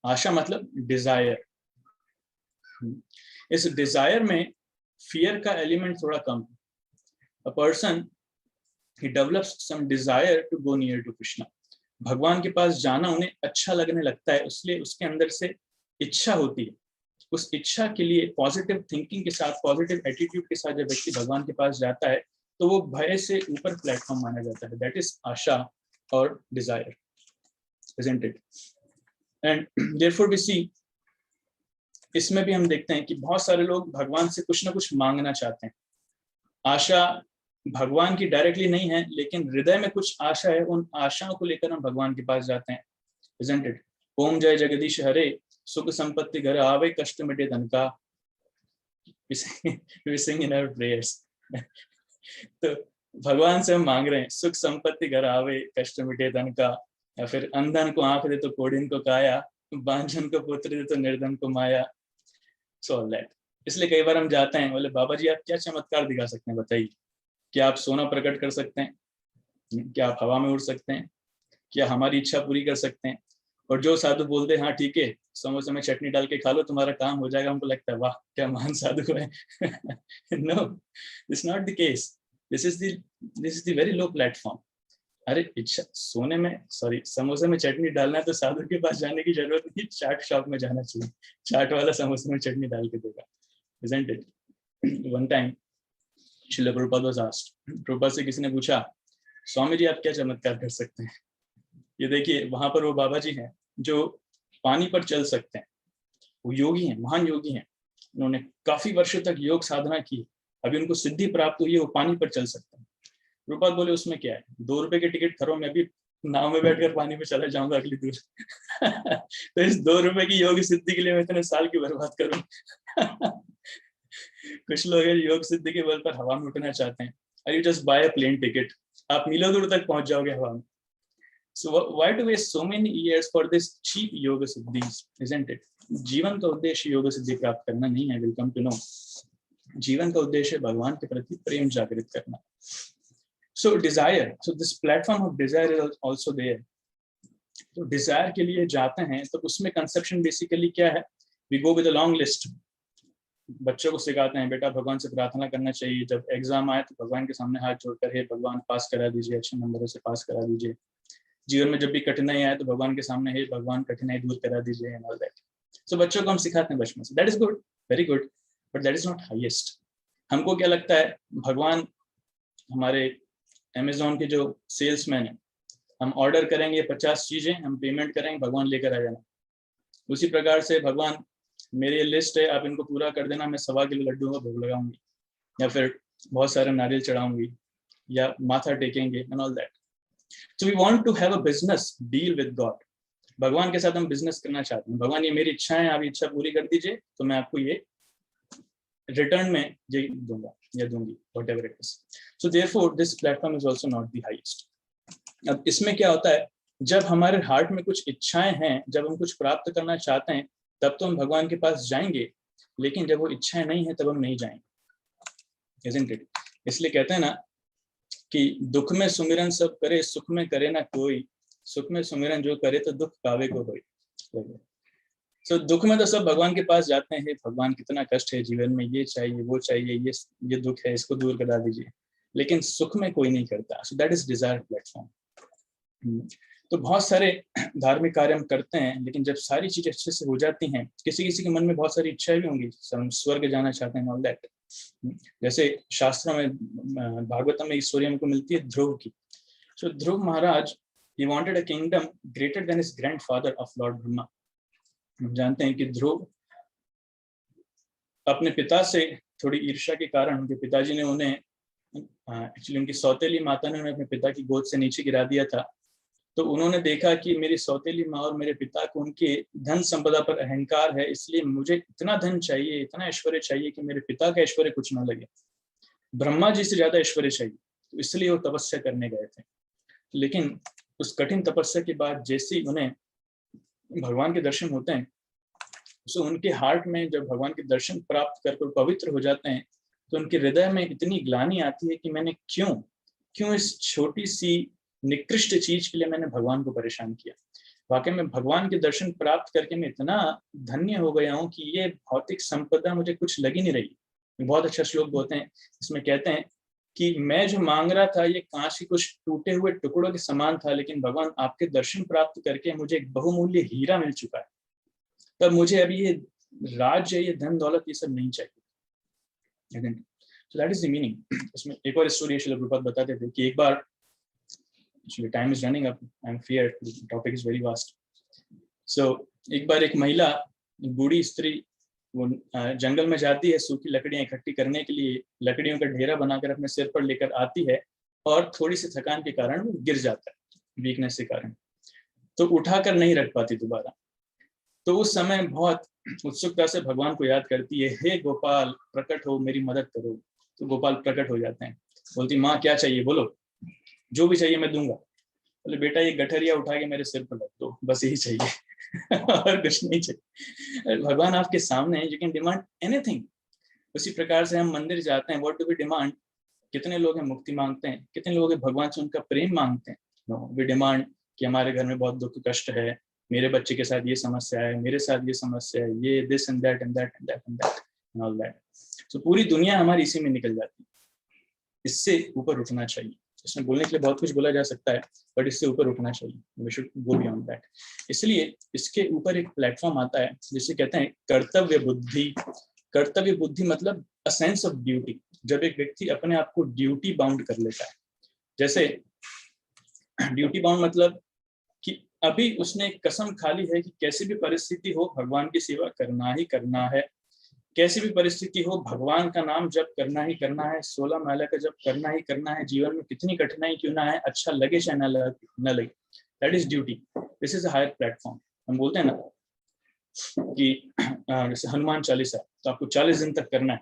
S1: आशा मतलब डिजायर। इस डिजायर में फियर का एलिमेंट थोड़ा कम है। A person he develops some desire to go near to Krishna. भगवान के पास जाना उन्हें अच्छा लगने लगता है, इसलिए उसके अंदर से इच्छा होती है। उस इच्छा के लिए पॉजिटिव थिंकिंग के साथ, पॉजिटिव एटीट्यूड के साथ जब व्यक्ति भगवान के पास जाता है तो वो भय से ऊपर प्लेटफॉर्म माना जाता है। दैट इज आशा और Dzire, isn't it? And therefore we see, इसमें भी हम देखते हैं कि बहुत सारे लोग भगवान से कुछ ना कुछ मांगना चाहते हैं। आशा भगवान की डायरेक्टली नहीं है, लेकिन हृदय में कुछ आशा है, उन आशाओं को लेकर हम भगवान के पास जाते हैं, isn't it? ओम जय जगदीश हरे, सुख संपत्ति घर आवे, कष्ट मिटे धन का। We sing in our prayers. तो भगवान से हम मांग रहे हैं सुख संपत्ति घर आवे, कष्ट मिटे धन का, या फिर अंधन को आंख दे तो कोढ़िन को काया, बांझन को पुत्र दे तो निर्धन को माया। सो ऑल दैट। इसलिए कई बार हम जाते हैं, बोले बाबा जी आप क्या चमत्कार दिखा सकते हैं, बताइए। क्या आप सोना प्रकट कर सकते हैं? क्या आप हवा में उड़ सकते हैं? क्या हमारी इच्छा पूरी कर सकते हैं? और जो साधु बोलते हैं हाँ ठीक है, समोसे में चटनी डाल के खा लो, तुम्हारा काम हो जाएगा, हमको लगता है वाह क्या महान साधु है। No, this not the case. This is the very low platform. अरे इच्छा सोने में, सॉरी, समोसे में चटनी डालना है तो साधु के पास जाने की जरूरत नहीं, चाट शॉप में जाना चाहिए, चाट वाला समोसे में चटनी डाल के देगा, isn't it? One time Srila Prabhupada was asked, Prabhupada से किसी ने पूछा स्वामी जी आप क्या चमत्कार कर सकते हैं? ये देखिए वहां पर वो बाबा जी हैं जो पानी पर चल सकते हैं, वो योगी हैं, महान योगी हैं, उन्होंने काफी वर्षों तक योग साधना की, अभी उनको सिद्धि प्राप्त हुई है, वो पानी पर चल सकते हैं। रूपाल बोले उसमें क्या है, 2 रुपए की टिकट करो, मैं भी नाव में बैठकर पानी में चला जाऊंगा अगली दूर। तो इस 2 रुपए की योग सिद्धि के लिए मैं इतने साल की बर्बाद करूं। कुछ लोग योग सिद्धि के बल पर हवा में उठना चाहते हैं, और you just buy a plane ticket, आप मीलों दूर तक पहुंच जाओगे हवा में। So why to waste so many years for this cheap yoga siddhis, isn't it? जीवन का उद्देश्य योग सिद्धि प्राप्त करना नहीं है, we'll come to know. जीवन का उद्देश्य भगवान के प्रति प्रेम जागृत करना। So desire, so this platform of desire is also there. तो डिजायर के लिए जाते हैं तो उसमें कंसेप्शन बेसिकली क्या है, we go with a long list. बच्चों को सिखाते हैं बेटा भगवान से प्रार्थना करना चाहिए, जब एग्जाम आए तो भगवान के सामने हाथ जोड़कर हे भगवान पास करा दीजिए, अच्छे नंबरों से पास करा दीजिए। जीवन में जब भी कठिनाई आए तो भगवान के सामने हे भगवान कठिनाई दूर करा दीजिए एंड ऑल दैट। सो बच्चों को हम सिखाते हैं बचपन से, that is good, very good, but that is not highest. हमको क्या लगता है, भगवान हमारे अमेजोन के जो सेल्समैन है, हम ऑर्डर करेंगे 50 चीजें, हम पेमेंट करेंगे, भगवान लेकर आ जाना। उसी प्रकार से भगवान मेरी लिस्ट है, आप इनको पूरा कर देना, मैं 1.25 किलो लड्डू का भोग लगाऊंगी, या फिर बहुत सारे नारियल चढ़ाऊंगी, या माथा टेकेंगे and all that. So we want to have a business deal with God. भगवान के साथ हम बिजनेस करना चाहते हैं, भगवान ये मेरी इच्छा है, आप इच्छा पूरी कर दीजिए तो मैं आपको ये रिटर्न में ये दूंगा या दूंगी, whatever it is. So therefore this platform is also not the highest. अब इसमें क्या होता है, जब हमारे हार्ट में कुछ इच्छाएं हैं, जब हम कुछ प्राप्त करना चाहते हैं, तब तो हम भगवान के पास जाएंगे, लेकिन जब वो इच्छाएं नहीं है तब हम नहीं जाएंगे, isn't it? इसलिए कहते हैं ना कि दुख में सुमिरन सब करे, सुख में करे ना कोई, सुख में सुमिरन जो करे तो दुख पावे को होई। सो दुख में तो सब भगवान के पास जाते हैं, भगवान कितना कष्ट है जीवन में, ये चाहिए वो चाहिए, ये दुख है, इसको दूर करा दीजिए, लेकिन सुख में कोई नहीं करता। सो दैट इज डिजायर प्लेटफॉर्म। तो बहुत सारे धार्मिक कार्य हम करते हैं, लेकिन जब सारी चीजें अच्छे से हो जाती हैं, किसी किसी के मन में बहुत सारी इच्छाएं भी होंगी, हम स्वर्ग जाना चाहते हैं ऑल दैट। जैसे शास्त्रों में, भागवतम में इस स्टोरी हमको मिलती है ध्रुव की। सो ध्रुव महाराज, he wanted a kingdom greater than his grandfather of Lord Brahma। हम जानते हैं कि ध्रुव अपने पिता से थोड़ी ईर्ष्या के कारण, उनके पिताजी ने उन्हें एक्चुअली उनकी सौतेली माता ने उन्हें अपने पिता की गोद से नीचे गिरा दिया था। तो उन्होंने देखा कि मेरी सौतेली माँ और मेरे पिता को उनके धन संपदा पर अहंकार है, इसलिए मुझे इतना धन चाहिए, इतना ऐश्वर्य चाहिए कि मेरे पिता का ऐश्वर्य कुछ ना लगे, ब्रह्मा जी से ज्यादा ऐश्वर्य चाहिए। तो इसलिए वो तपस्या करने गए थे। लेकिन उस कठिन तपस्या के बाद जैसे ही उन्हें भगवान के दर्शन होते हैं, तो उनके हार्ट में जब भगवान के दर्शन प्राप्त कर पवित्र हो जाते हैं, तो उनके हृदय में इतनी ग्लानि आती है कि मैंने क्यों इस छोटी सी निकृष्ट चीज के लिए मैंने भगवान को परेशान किया। वाकई में भगवान के दर्शन प्राप्त करके मैं इतना धन्य हो गया हूँ कि ये भौतिक संपदा मुझे कुछ लग ही नहीं रही। बहुत अच्छा श्लोक बोलते हैं, इसमें कहते हैं कि मैं जो मांग रहा था ये कांच के कुछ टूटे हुए टुकड़ों के समान था, लेकिन भगवान आपके दर्शन प्राप्त करके मुझे एक बहुमूल्य हीरा मिल चुका है। तब मुझे अभी ये राज्य, ये धन दौलत, ये सब नहीं चाहिए। So that is the meaning। इसमें एक और स्टोरी श्रील प्रभुपाद बताते थे कि एक बार, time is running up, I am fear, topic is very vast. So एक बार एक महिला, बूढ़ी स्त्री, वो जंगल में जाती है सूखी लकड़ियां इकट्ठी करने के लिए, लकड़ियों का ढेरा बनाकर अपने सिर पर लेकर आती है, और थोड़ी सी थकान के कारण वो गिर जाता है, वीकनेस के कारण, तो उठाकर नहीं रख पाती दोबारा। तो उस समय बहुत उत्सुकता से भगवान को याद करती है, हे गोपाल प्रकट हो, मेरी मदद करो। तो गोपाल प्रकट हो जाते हैं, बोलती माँ क्या चाहिए बोलो, जो भी चाहिए मैं दूंगा। बोले बेटा ये गठरिया उठा के मेरे सिर पर रख दो, बस यही चाहिए और कुछ नहीं चाहिए। भगवान आपके सामने है, यू कैन डिमांड एनीथिंग। उसी प्रकार से हम मंदिर जाते हैं, व्हाट डू वी डिमांड? कितने लोग हैं मुक्ति मांगते हैं, कितने लोग हैं भगवान से उनका प्रेम मांगते हैं? नो, वी डिमांड कि हमारे घर में बहुत दुख कष्ट है, मेरे बच्चे के साथ ये समस्या है, मेरे साथ ये समस्या है, ये this and that and that and that and that and all that. So पूरी दुनिया हमारी इसी में निकल जाती है। इससे ऊपर उठना चाहिए। इसमें बोलने के लिए बहुत कुछ बोला जा सकता है, बट इससे ऊपर उठना चाहिए, we should go beyond that. इसलिए इसके ऊपर एक प्लेटफॉर्म आता है जिसे कहते हैं कर्तव्य बुद्धि। कर्तव्य बुद्धि मतलब अ सेंस ऑफ ड्यूटी। जब एक व्यक्ति अपने आप को ड्यूटी बाउंड कर लेता है, जैसे ड्यूटी बाउंड मतलब कि अभी उसने एक कसम खा ली है कि कैसी भी परिस्थिति हो भगवान की सेवा करना ही करना है, कैसी भी परिस्थिति हो भगवान का नाम जप करना ही करना है, 16 माला का जप करना ही करना है, जीवन में कितनी कठिनाई क्यों ना है, अच्छा लगे चाहे न लगे, that is duty. This is a higher platform. हम बोलते हैं ना कि जैसे हनुमान चालीसा, तो आपको 40 दिन तक करना है,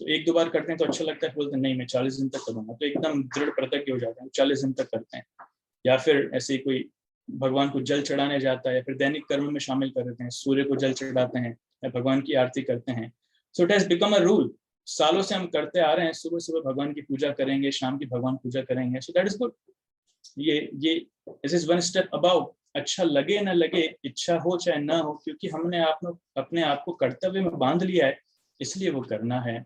S1: तो एक दो बार करते हैं तो अच्छा लगता है, बोलते हैं नहीं मैं 40 दिन तक करूंगा, तो एकदम दृढ़ प्रतिज्ञ हो जाते हैं, 40 दिन तक करते हैं। या फिर ऐसे कोई भगवान को जल चढ़ाने जाता है, फिर दैनिक कर्म में शामिल कर देते हैं, सूर्य को जल चढ़ाते हैं या भगवान की आरती करते हैं। So it has become a rule सालों से हम करते आ रहे हैं, सुबह सुबह भगवान की पूजा करेंगे, शाम की भगवान पूजा करेंगे, सो दैट इज गुड। ये this is one step above. अच्छा लगे ना लगे, इच्छा हो चाहे ना हो, क्योंकि हमने अपने आप को कर्तव्य में बांध लिया है, इसलिए वो करना है।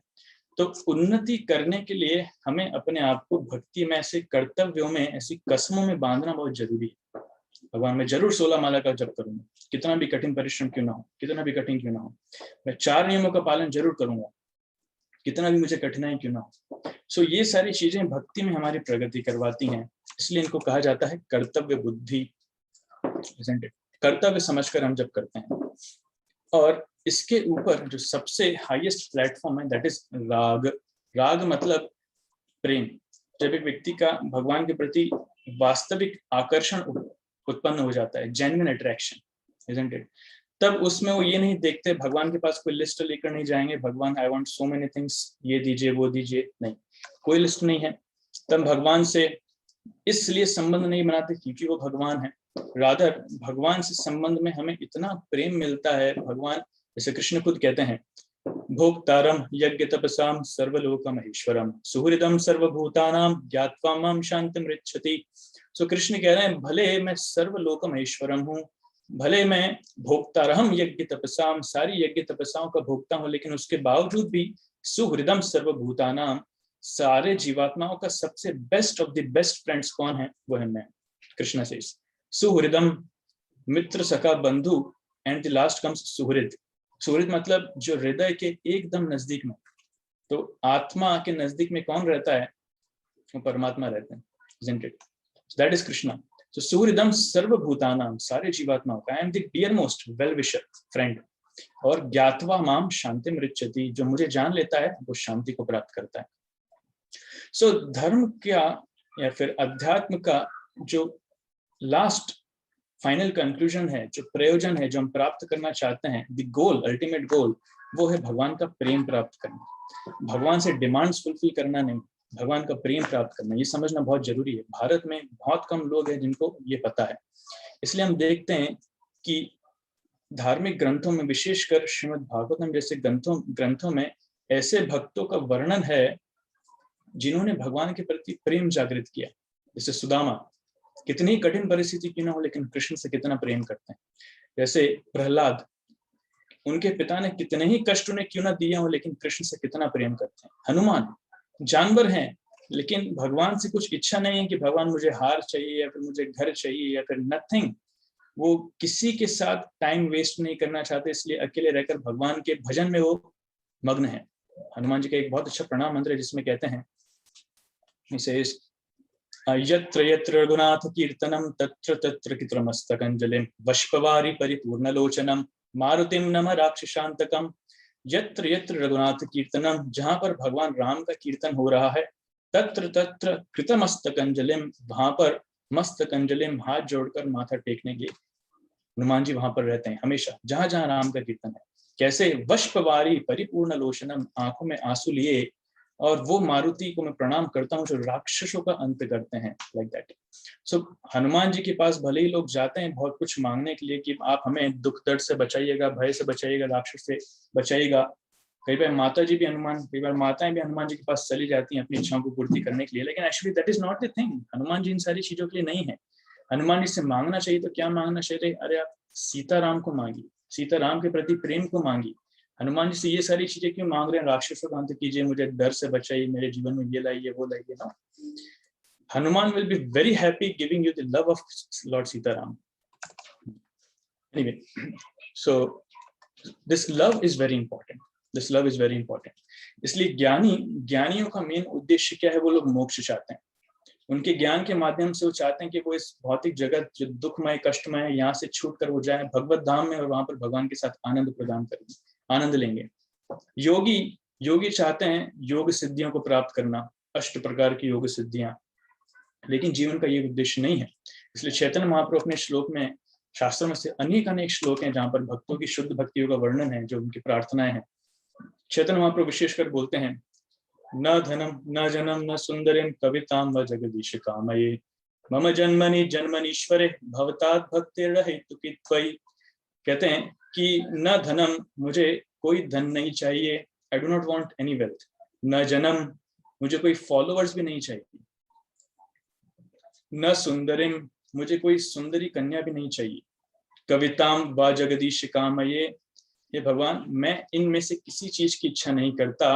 S1: तो उन्नति करने के लिए हमें अपने आप को भक्ति में, ऐसे कर्तव्यों में, ऐसी कस्मों में बांधना बहुत जरूरी है। भगवान मैं जरूर 16 माला का जप करूंगा, कितना भी कठिन परिश्रम क्यों ना हो, कितना भी कठिन क्यों ना हो। मैं 4 नियमों का पालन जरूर करूंगा, कितना भी मुझे कठिनाई क्यों ना हो। सो ये सारी चीजें भक्ति में हमारी प्रगति करवाती हैं, इसलिए इनको कहा जाता है कर्तव्य बुद्धि। कर्तव्य समझकर हम जब करते हैं। और इसके ऊपर जो सबसे हाईएस्ट प्लेटफॉर्म है, दैट इज राग। राग मतलब प्रेम। जब एक व्यक्ति का भगवान के प्रति वास्तविक आकर्षण उत्पन्न हो जाता है, जेन्युइन अट्रैक्शन, इजंट इट, तब उसमें वो ये नहीं देखते, भगवान के पास कोई लिस्ट लेकर नहीं जाएंगे, भगवान I want so many things, ये दीजिए वो दीजिए, नहीं, कोई लिस्ट नहीं है। तब भगवान से इसलिए संबंध नहीं बनाते क्योंकि वो भगवान है। रादर भगवान से संबंध में हमें इतना प्रेम मिलता है, भगवान जैसे कृष्ण खुद कहते हैं, भोक्तारम यज्ञ तपसाम सर्वलोक महेश्वरम सुहृदम सर्वभूतानाम ज्ञात्वा माम शांतिमृच्छति। सो कृष्ण कह रहे हैं, भले मैं सर्वलोक महेश्वरम हूँ, भले मैं भोक्तारहम यज्ञ तपसाम, सारी यज्ञ तपस्याओं का भोक्ता हूँ, लेकिन उसके बावजूद भी सुहृदम सर्वभूतानाम, सारे जीवात्माओं का सबसे best of the best friends कौन है, वो है मैं। कृष्ण से सुहृदम, मित्र सखा बंधु, एंड द लास्ट कम्स सुहृद। सुहृद मतलब जो हृदय के एकदम नजदीक में। तो आत्मा के नजदीक में कौन रहता है, वो परमात्मा रहते हैं, isn't it? So that is Krishna. So सुहृदम सर्वभूतानाम, सारे जीवात्माओं का, I am the dearmost well wisher friend। और ज्ञात्वा माम शांतिम रिच्यति, जो मुझे जान लेता है वो शांति को प्राप्त करता है। सो धर्म का या फिर अध्यात्म का जो लास्ट फाइनल कंक्लूजन है, जो प्रयोजन है, जो हम प्राप्त करना चाहते हैं, द गोल, अल्टीमेट गोल, वो है भगवान का प्रेम प्राप्त करना। भगवान से डिमांड्स फुलफिल करना नहीं, भगवान का प्रेम प्राप्त करना। ये समझना बहुत जरूरी है। भारत में बहुत कम लोग हैं जिनको ये पता है। इसलिए हम देखते हैं कि धार्मिक ग्रंथों में, विशेषकर श्रीमद् भागवतम जैसे ग्रंथों में ऐसे भक्तों का वर्णन है जिन्होंने भगवान के प्रति प्रेम जागृत किया। जैसे सुदामा, कितनी कठिन परिस्थिति क्यों ना हो, लेकिन कृष्ण से कितना प्रेम करते हैं। जैसे प्रहलाद, उनके पिता ने कितने ही कष्ट उन्हें क्यों ना दिए हो, लेकिन कृष्ण से कितना प्रेम करते हैं। हनुमान, जानवर हैं लेकिन भगवान से कुछ इच्छा नहीं है कि भगवान मुझे हार चाहिए या फिर मुझे घर चाहिए या फिर नथिंग। वो किसी के साथ टाइम वेस्ट नहीं करना चाहते, इसलिए अकेले रहकर भगवान के भजन में वो मग्न है। हनुमान जी का एक बहुत अच्छा प्रणाम मंत्र है जिसमें कहते हैं, यत्र यत्र रघुनाथ कीर्तनम तत्र तत्र कृतमस्तकंजलिम वष्पवारि परिपूर्णलोचनम मारुतिम नमः राक्षसांतकम। यत्र यत्र रघुनाथ कीर्तनम, जहां पर भगवान राम का कीर्तन हो रहा है, तत्र तत्र कृतमस्तकंजलिम, वहां पर मस्तकंजलिम, हाथ जोड़कर माथा टेकने के हनुमान जी वहां पर रहते हैं हमेशा, जहां जहां राम का कीर्तन है। कैसे, वष्पवारि परिपूर्ण लोचनम, आंखों में आंसू लिए, और वो मारुति को मैं प्रणाम करता हूँ जो राक्षसों का अंत करते हैं, लाइक दैट। सो हनुमान जी के पास भले ही लोग जाते हैं बहुत कुछ मांगने के लिए कि आप हमें दुख दर्द से बचाइएगा, भय से बचाइएगा, राक्षस से बचाइएगा। कई बार माता जी भी कई बार माताएं भी हनुमान जी के पास चली जाती हैं अपनी इच्छाओं को पूर्ति करने के लिए, लेकिन actually that is not the thing. Hanuman ji इन सारी चीजों के लिए नहीं है। हनुमान जी से मांगना चाहिए तो क्या मांगना चाहिए, अरे आप सीताराम को मांगिए, सीताराम के प्रति प्रेम को मांगिए। हनुमान जी से ये सारी चीजें क्यों मांग रहे हैं, राक्षसों का अंत कीजिए, मुझे डर से बचाइए, मेरे जीवन में ये लाइए वो लाइए ना। Hanuman will be very happy giving you the love of Lord Sitaram. Anyway, so this love is very important. This love is very important. इसलिए ज्ञानियों का मेन उद्देश्य क्या है, वो लोग मोक्ष चाहते हैं। उनके ज्ञान के माध्यम से वो चाहते हैं कि वो इस भौतिक जगत जो दुखमय कष्टमय है, यहाँ से छूट कर वो जाए भगवत धाम में और वहां पर भगवान के साथ आनंद प्रदान करेंगे, आनंद लेंगे। योगी चाहते हैं योग सिद्धियों को प्राप्त करना, 8 प्रकार की योग सिद्धियां, लेकिन जीवन का ये उद्देश्य नहीं है। इसलिए चैतन्य महाप्रभु अपने श्लोक में, शास्त्रों में से अनेक श्लोक हैं जहां पर भक्तों की शुद्ध भक्तियों का वर्णन है, जो उनकी प्रार्थनाएं हैं। चैतन्य महाप्रभु विशेषकर बोलते हैं, न धनम न जनम न सुंदरिम कविताम व जगदीश कामये मम जन्मनि जन्मनीश्वरे भवतात् भक्तिर्हेतु की त्वयि। कहते हैं कि न धनम, मुझे कोई धन नहीं चाहिए, I do not want any wealth, न जन्म, मुझे कोई फॉलोअर्स भी नहीं चाहिए, न सुंदरिम, मुझे कोई सुंदरी कन्या भी नहीं चाहिए, कविताम व जगदीश कामये, ये भगवान मैं इनमें से किसी चीज की इच्छा नहीं करता,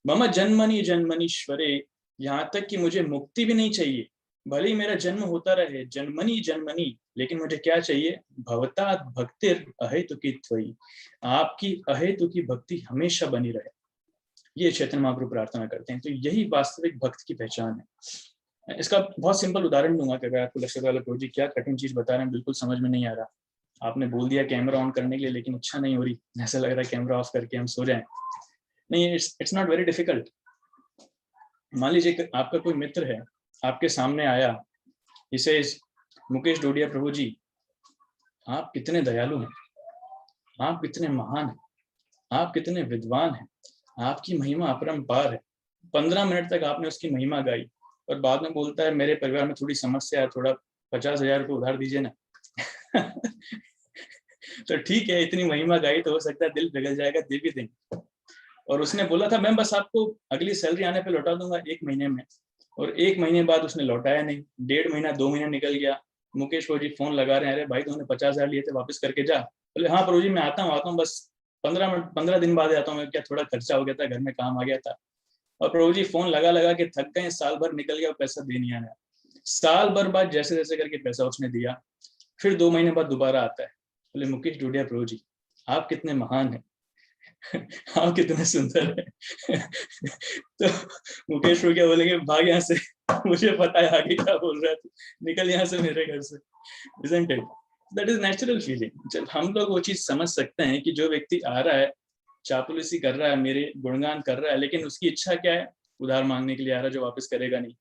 S1: मम जन्मनि जन्मनीश्वरे, यहाँ तक कि मुझे मुक्ति भी नहीं चाहिए, भले ही मेरा जन्म होता रहे जन्मनी जन्मनी, लेकिन मुझे क्या चाहिए, भवतात भक्तिर अहेतुकी त्वयि, आपकी अहेतुकी भक्ति हमेशा बनी रहे। ये चैतन्य महाप्रभु प्रार्थना करते हैं। तो यही वास्तविक भक्त की पहचान है। इसका बहुत सिंपल उदाहरण दूंगा कि अगर आपको लगता है प्रभु जी क्या कठिन चीज बता रहे हैं, बिल्कुल समझ में नहीं आ रहा, आपने बोल दिया कैमरा ऑन करने के लिए लेकिन इच्छा नहीं हो रही, ऐसा लग रहा है कैमरा ऑफ करके हम सो जाएं। नहीं, इट्स नॉट वेरी डिफिकल्ट। मान लीजिए आपका कोई मित्र है, आपके सामने आया, इसे मुकेश डोडिया प्रभु जी आप कितने दयालु हैं, आप कितने महान हैं, आप कितने विद्वान हैं, आपकी महिमा अपरंपार है। 15 मिनट तक आपने उसकी महिमा गाई और बाद में बोलता है मेरे परिवार में थोड़ी समस्या है, थोड़ा 50,000 रुपये उधार दीजिए ना। तो ठीक है, इतनी महिमा गाई तो हो सकता है दिल पिघल जाएगा, दे भी देंगे। और उसने बोला था मैं बस आपको अगली सैलरी आने पे लौटा दूंगा 1 महीने में, और 1 महीने बाद उसने लौटाया नहीं, 1.5 महीना 2 महीना निकल गया। मुकेश प्रभु जी फोन लगा रहे हैं, अरे भाई तुमने 50,000 लिए थे वापस करके जा। बोले हाँ प्रभु जी मैं आता हूँ, बस 15 दिन बाद आता हूँ, मैं क्या थोड़ा खर्चा हो गया था, घर में काम आ गया था। और प्रभु जी फोन लगा लगा के थक गए, साल भर निकल गया, पैसा दे नहीं आया। साल भर बाद जैसे जैसे करके पैसा उसने दिया, फिर 2 महीने बाद दोबारा आता है। बोले मुकेश डोडिया प्रभु जी आप कितने महान हैं, आप कितने सुंदर है। तो मुकेश प्रभु क्या बोलेंगे, भाग यहाँ से, मुझे पता है आगे क्या बोल रहा है, निकल यहाँ से मेरे घर से। Isn't it? That is natural feeling। जब हम लोग वो चीज समझ सकते हैं कि जो व्यक्ति आ रहा है, चापलूसी कर रहा है, मेरे गुणगान कर रहा है, लेकिन उसकी इच्छा क्या है, उधार मांगने के लिए आ रहा है जो वापस करेगा नहीं।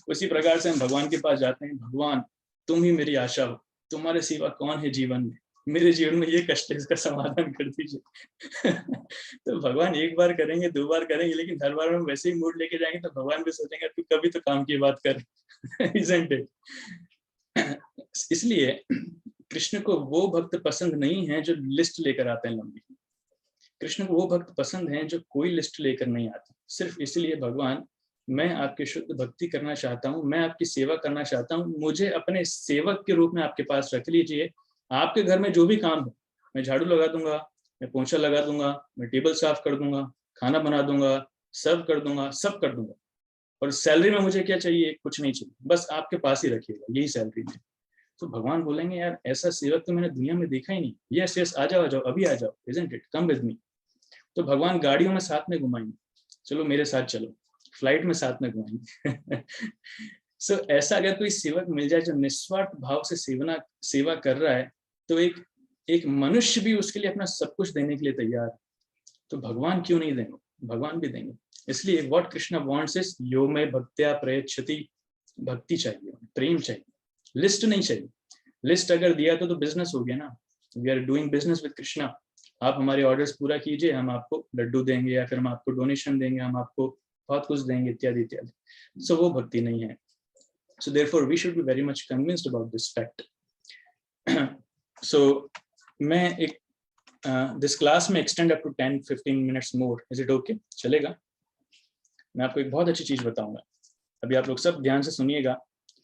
S1: उसी प्रकार से हम भगवान के पास जाते हैं, भगवान तुम ही मेरी आशा हो, तुम्हारे सिवा कौन है जीवन में, मेरे जीवन में ये कष्ट है, इसका समाधान कर दीजिए। तो भगवान एक बार करेंगे, 2 बार करेंगे, लेकिन हर बार हम वैसे ही मूड लेके जाएंगे तो भगवान भी सोचेंगे तू कभी तो काम की बात कर। Isn't it? इसलिए कृष्ण को वो भक्त पसंद नहीं है जो लिस्ट लेकर आते हैं लंबी। कृष्ण को वो भक्त पसंद हैं जो कोई लिस्ट लेकर नहीं आते। सिर्फ इसलिए भगवान मैं आपकी शुद्ध भक्ति करना चाहता हूँ, मैं आपकी सेवा करना चाहता हूँ, मुझे अपने सेवक के रूप में आपके पास रख लीजिए। आपके घर में जो भी काम हो, मैं झाड़ू लगा दूंगा, मैं पोंछा लगा दूंगा, मैं टेबल साफ कर दूंगा, खाना बना दूंगा, सर्व कर दूंगा, सब कर दूंगा। और सैलरी में मुझे क्या चाहिए, कुछ नहीं चाहिए, बस आपके पास ही रखिएगा, यही सैलरी में। तो भगवान बोलेंगे यार ऐसा सेवक तो मैंने दुनिया में देखा ही नहीं। यस यस आ जाओ, अभी आ जाओ, isn't it, come with me. तो भगवान गाड़ियों में साथ में घुमाएंगे, चलो मेरे साथ चलो, फ्लाइट में साथ में घुमाएंगे। सो ऐसा अगर कोई सेवक मिल जाए जो निस्वार्थ भाव से सेवा कर रहा है, तो एक मनुष्य भी उसके लिए अपना सब कुछ देने के लिए तैयार है, तो भगवान क्यों नहीं देंगे, भगवान भी देंगे। इसलिए व्हाट कृष्णा वांट्स इज यो में भक्त्या प्रयच्छति, भक्ति चाहिए, प्रेम चाहिए, लिस्ट नहीं चाहिए। लिस्ट अगर दिया तो बिजनेस हो गया ना, we are doing business with Krishna. आप हमारे ऑर्डर्स पूरा कीजिए, हम आपको लड्डू देंगे या फिर हम आपको डोनेशन देंगे, हम आपको बहुत कुछ देंगे, इत्यादि इत्यादि। सो वो भक्ति नहीं है। So therefore we should be very much convinced about this fact. So मैं एक दिस क्लास में extend up to 10-15 minutes more, is it okay? चलेगा? मैं आपको एक बहुत अच्छी चीज बताऊंगा, अभी आप लोग सब ध्यान से सुनिएगा।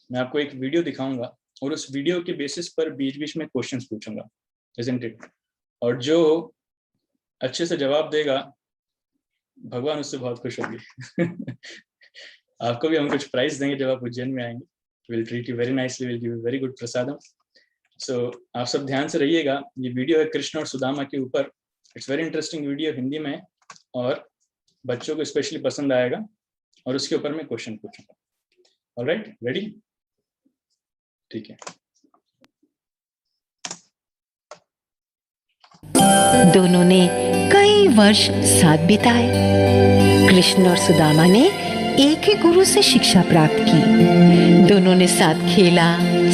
S1: मैं आपको एक वीडियो दिखाऊंगा और उस वीडियो के बेसिस पर बीच बीच में क्वेश्चंस पूछूंगा, isn't it? और जो अच्छे से जवाब देगा भगवान उससे बहुत खुश होंगे। आपको भी हम कुछ प्राइज देंगे जब आप उज्जैन में आएंगे। Will treat you very nicely, will give you very good prasadam. So आप सब ध्यान से रहिएगा। ये वीडियो है कृष्ण और सुदामा के ऊपर। It's very interesting video, Hindi में, और बच्चों को स्पेशली पसंद आएगा। और उसके ऊपर मैं क्वेश्चन पूछूंगा। Alright, ready? ठीक है।
S4: दोनों ने कई वर्ष साथ बिताए। कृष्ण और सुदामा ने एक ही गुरु से शिक्षा प्राप्त की। दोनों ने साथ खेला,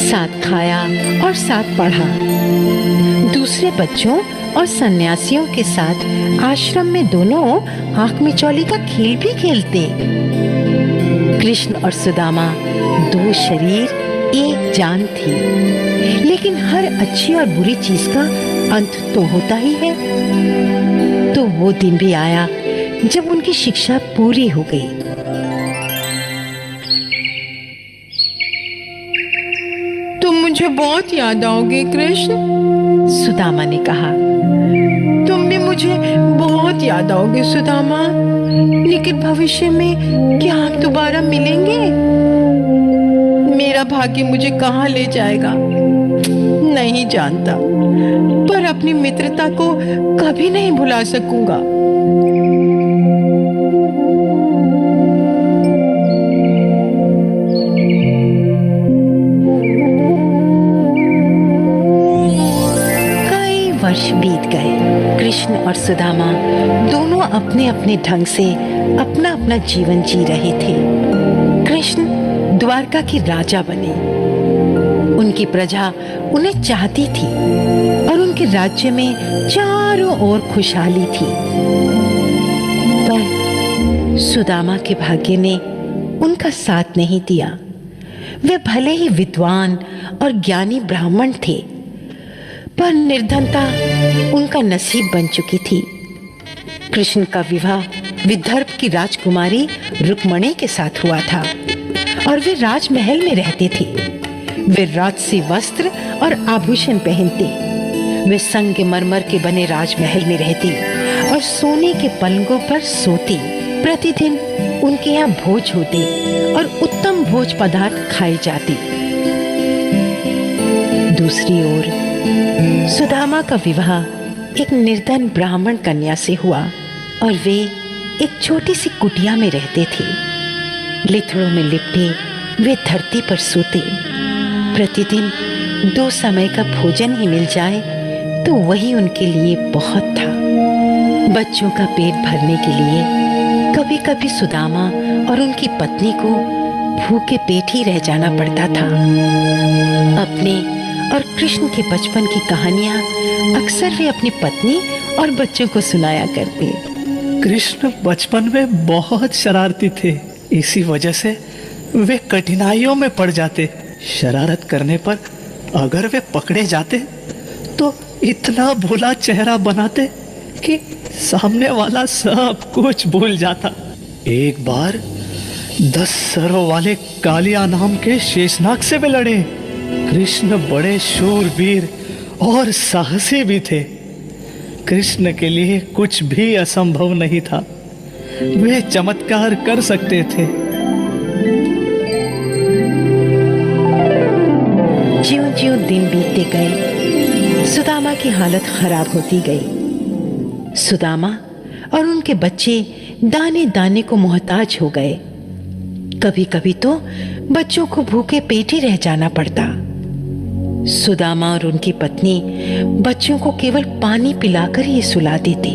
S4: साथ खाया और साथ पढ़ा। दूसरे बच्चों और सन्यासियों के साथ आश्रम में दोनों आंख मिचौली का खेल भी खेलते। कृष्ण और सुदामा 2 शरीर एक जान थी, लेकिन हर अच्छी और बुरी चीज का अंत तो होता ही है। तो वो दिन भी आया जब उनकी शिक्षा पूरी हो गई।
S3: तुम मुझे बहुत याद आओगे कृष्ण,
S4: सुदामा ने कहा।
S3: तुम भी मुझे बहुत याद आओगे सुदामा, लेकिन भविष्य में क्या हम दोबारा मिलेंगे? मेरा भाग्य मुझे कहाँ ले जाएगा नहीं जानता, पर अपनी मित्रता को कभी नहीं भुला सकूंगा।
S4: कई वर्ष बीत गए। कृष्ण और सुदामा दोनों अपने अपने ढंग से अपना अपना जीवन जी रहे थे। कृष्ण द्वारका के राजा बने। उनकी प्रजा उन्हें चाहती थी और उनके राज्य में चारों ओर खुशहाली थी। पर सुदामा के भाग्य ने उनका साथ नहीं दिया। वे भले ही विद्वान और ज्ञानी ब्राह्मण थे, पर निर्धनता उनका नसीब बन चुकी थी। कृष्ण का विवाह विदर्भ की राजकुमारी रुक्मणी के साथ हुआ था और वे राजमहल में रहते थे। वे राजसी वस्त्र और आभूषण पहनते। वे संगमरमर के बने राजमहल में रहते और सोने के पलंगों पर सोते। प्रतिदिन उनके यहाँ भोज होते और उत्तम भोज पदार्थ खाए जाते। दूसरी ओर सुदामा का विवाह एक निर्धन ब्राह्मण कन्या से हुआ और वे एक छोटी सी कुटिया में रहते थे। लिथड़ों में लिपटे वे धरती पर सोते। प्रतिदिन 2 समय का भोजन ही मिल जाए तो वही उनके लिए बहुत था। बच्चों का पेट भरने के लिए कभी कभी सुदामा और उनकी पत्नी को भूखे पेट ही रह जाना पड़ता था। अपने और कृष्ण के बचपन की कहानियां अक्सर वे अपनी पत्नी और बच्चों को सुनाया करते।
S5: कृष्ण बचपन में बहुत शरारती थे, इसी वजह से वे कठिनाइयों में पड़ जाते। शरारत करने पर अगर वे पकड़े जाते तो इतना भोला चेहरा बनाते कि सामने वाला सब कुछ भूल जाता। एक बार 10 सरों वाले कालिया नाम के शेषनाग से वे लड़े। कृष्ण बड़े शूरवीर और साहसी भी थे। कृष्ण के लिए कुछ भी असंभव नहीं था। वे चमत्कार कर सकते थे।
S4: ज्यों-ज्यों दिन बीतते गए, सुदामा की हालत खराब होती गई। सुदामा और उनके बच्चे दाने दाने को मोहताज हो गए। कभी कभी तो बच्चों को भूखे पेट ही रह जाना पड़ता। सुदामा और उनकी पत्नी बच्चों को केवल पानी पिलाकर ही सुला देते।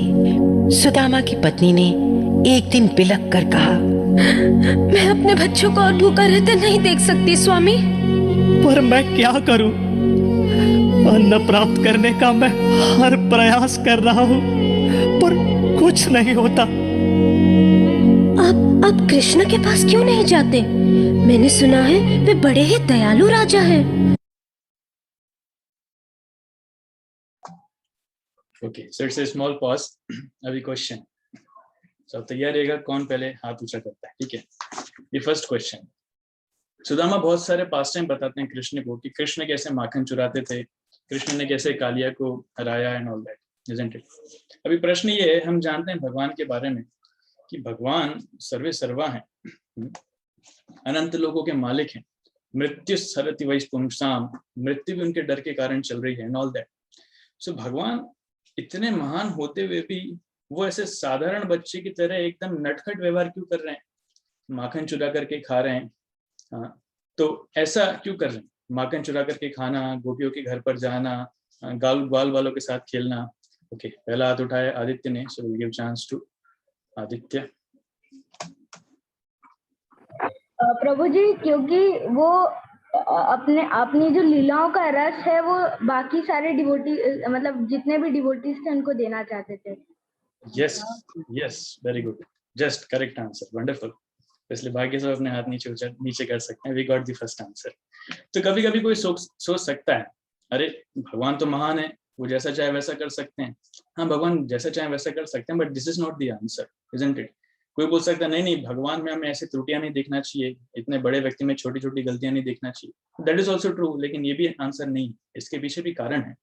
S4: सुदामा की पत्नी ने एक दिन बिलख कर कहा,
S3: मैं अपने बच्चों को और भूखा रहते नहीं देख सकती स्वामी।
S5: पर मैं क्या करूं? अन्न प्राप्त करने का मैं हर प्रयास कर रहा हूं, पर कुछ नहीं होता।
S3: आप कृष्ण के पास क्यों नहीं जाते? मैंने सुना है वे बड़े ही दयालु राजा हैं।
S1: Okay, so it's a small pause. अभी क्वेश्चन, सब तैयार रहेगा, कौन पहले हाथ ऊंचा करता है, ठीक है। ये फर्स्ट क्वेश्चन। सुदामा बहुत सारे पास टाइम बताते हैं कृष्ण को कि कृष्ण कैसे माखन चुराते थे, कृष्ण ने कैसे कालिया को हराया and all that, isn't it. अभी प्रश्न ये है, हम जानते हैं भगवान के बारे में कि भगवान सर्वे सर्वा हैं, अनंत लोगों के मालिक हैं। मृत्यु सरति वै पुंसाम, मृत्यु भी उनके डर के कारण चल रही है एंड ऑल दैट। सो भगवान इतने महान होते हुए भी वो ऐसे साधारण बच्चे की तरह एकदम नटखट व्यवहार क्यों कर रहे हैं? माखन चुरा करके खा रहे हैं। हाँ, तो ऐसा क्यों कर रहे हैं? माखन चुरा करके खाना, गोपियों के घर पर जाना, ग्वाल वालों के साथ खेलना। ओके, पहला हाथ उठाया आदित्य ने, so will give chance to Aditya.
S6: प्रभु जी, क्योंकि वो अपनी जो लीलाओं का रस है वो बाकी सारे डिवोटी, मतलब जितने भी डिवोटीज थे उनको देना चाहते थे।
S1: Yes yes, very good, just correct answer, wonderful. इसलिए भाग्य से अपने हाथ नीचे कर सकते हैं। We got the first answer. तो कभी कभी कोई सोच सकता है, अरे भगवान तो महान है, वो जैसा चाहे वैसा कर सकते हैं। हाँ, भगवान जैसा चाहे वैसा कर सकते हैं, but this is not the answer, isn't it? कोई बोल सकता है नहीं नहीं, भगवान में हमें ऐसी त्रुटियां नहीं देखना चाहिए, इतने बड़े व्यक्ति में छोटी छोटी गलतियां नहीं देखना चाहिए। दैट इज ऑल्सो ट्रू, लेकिन ये भी आंसर नहीं, इसके पीछे भी कारण है।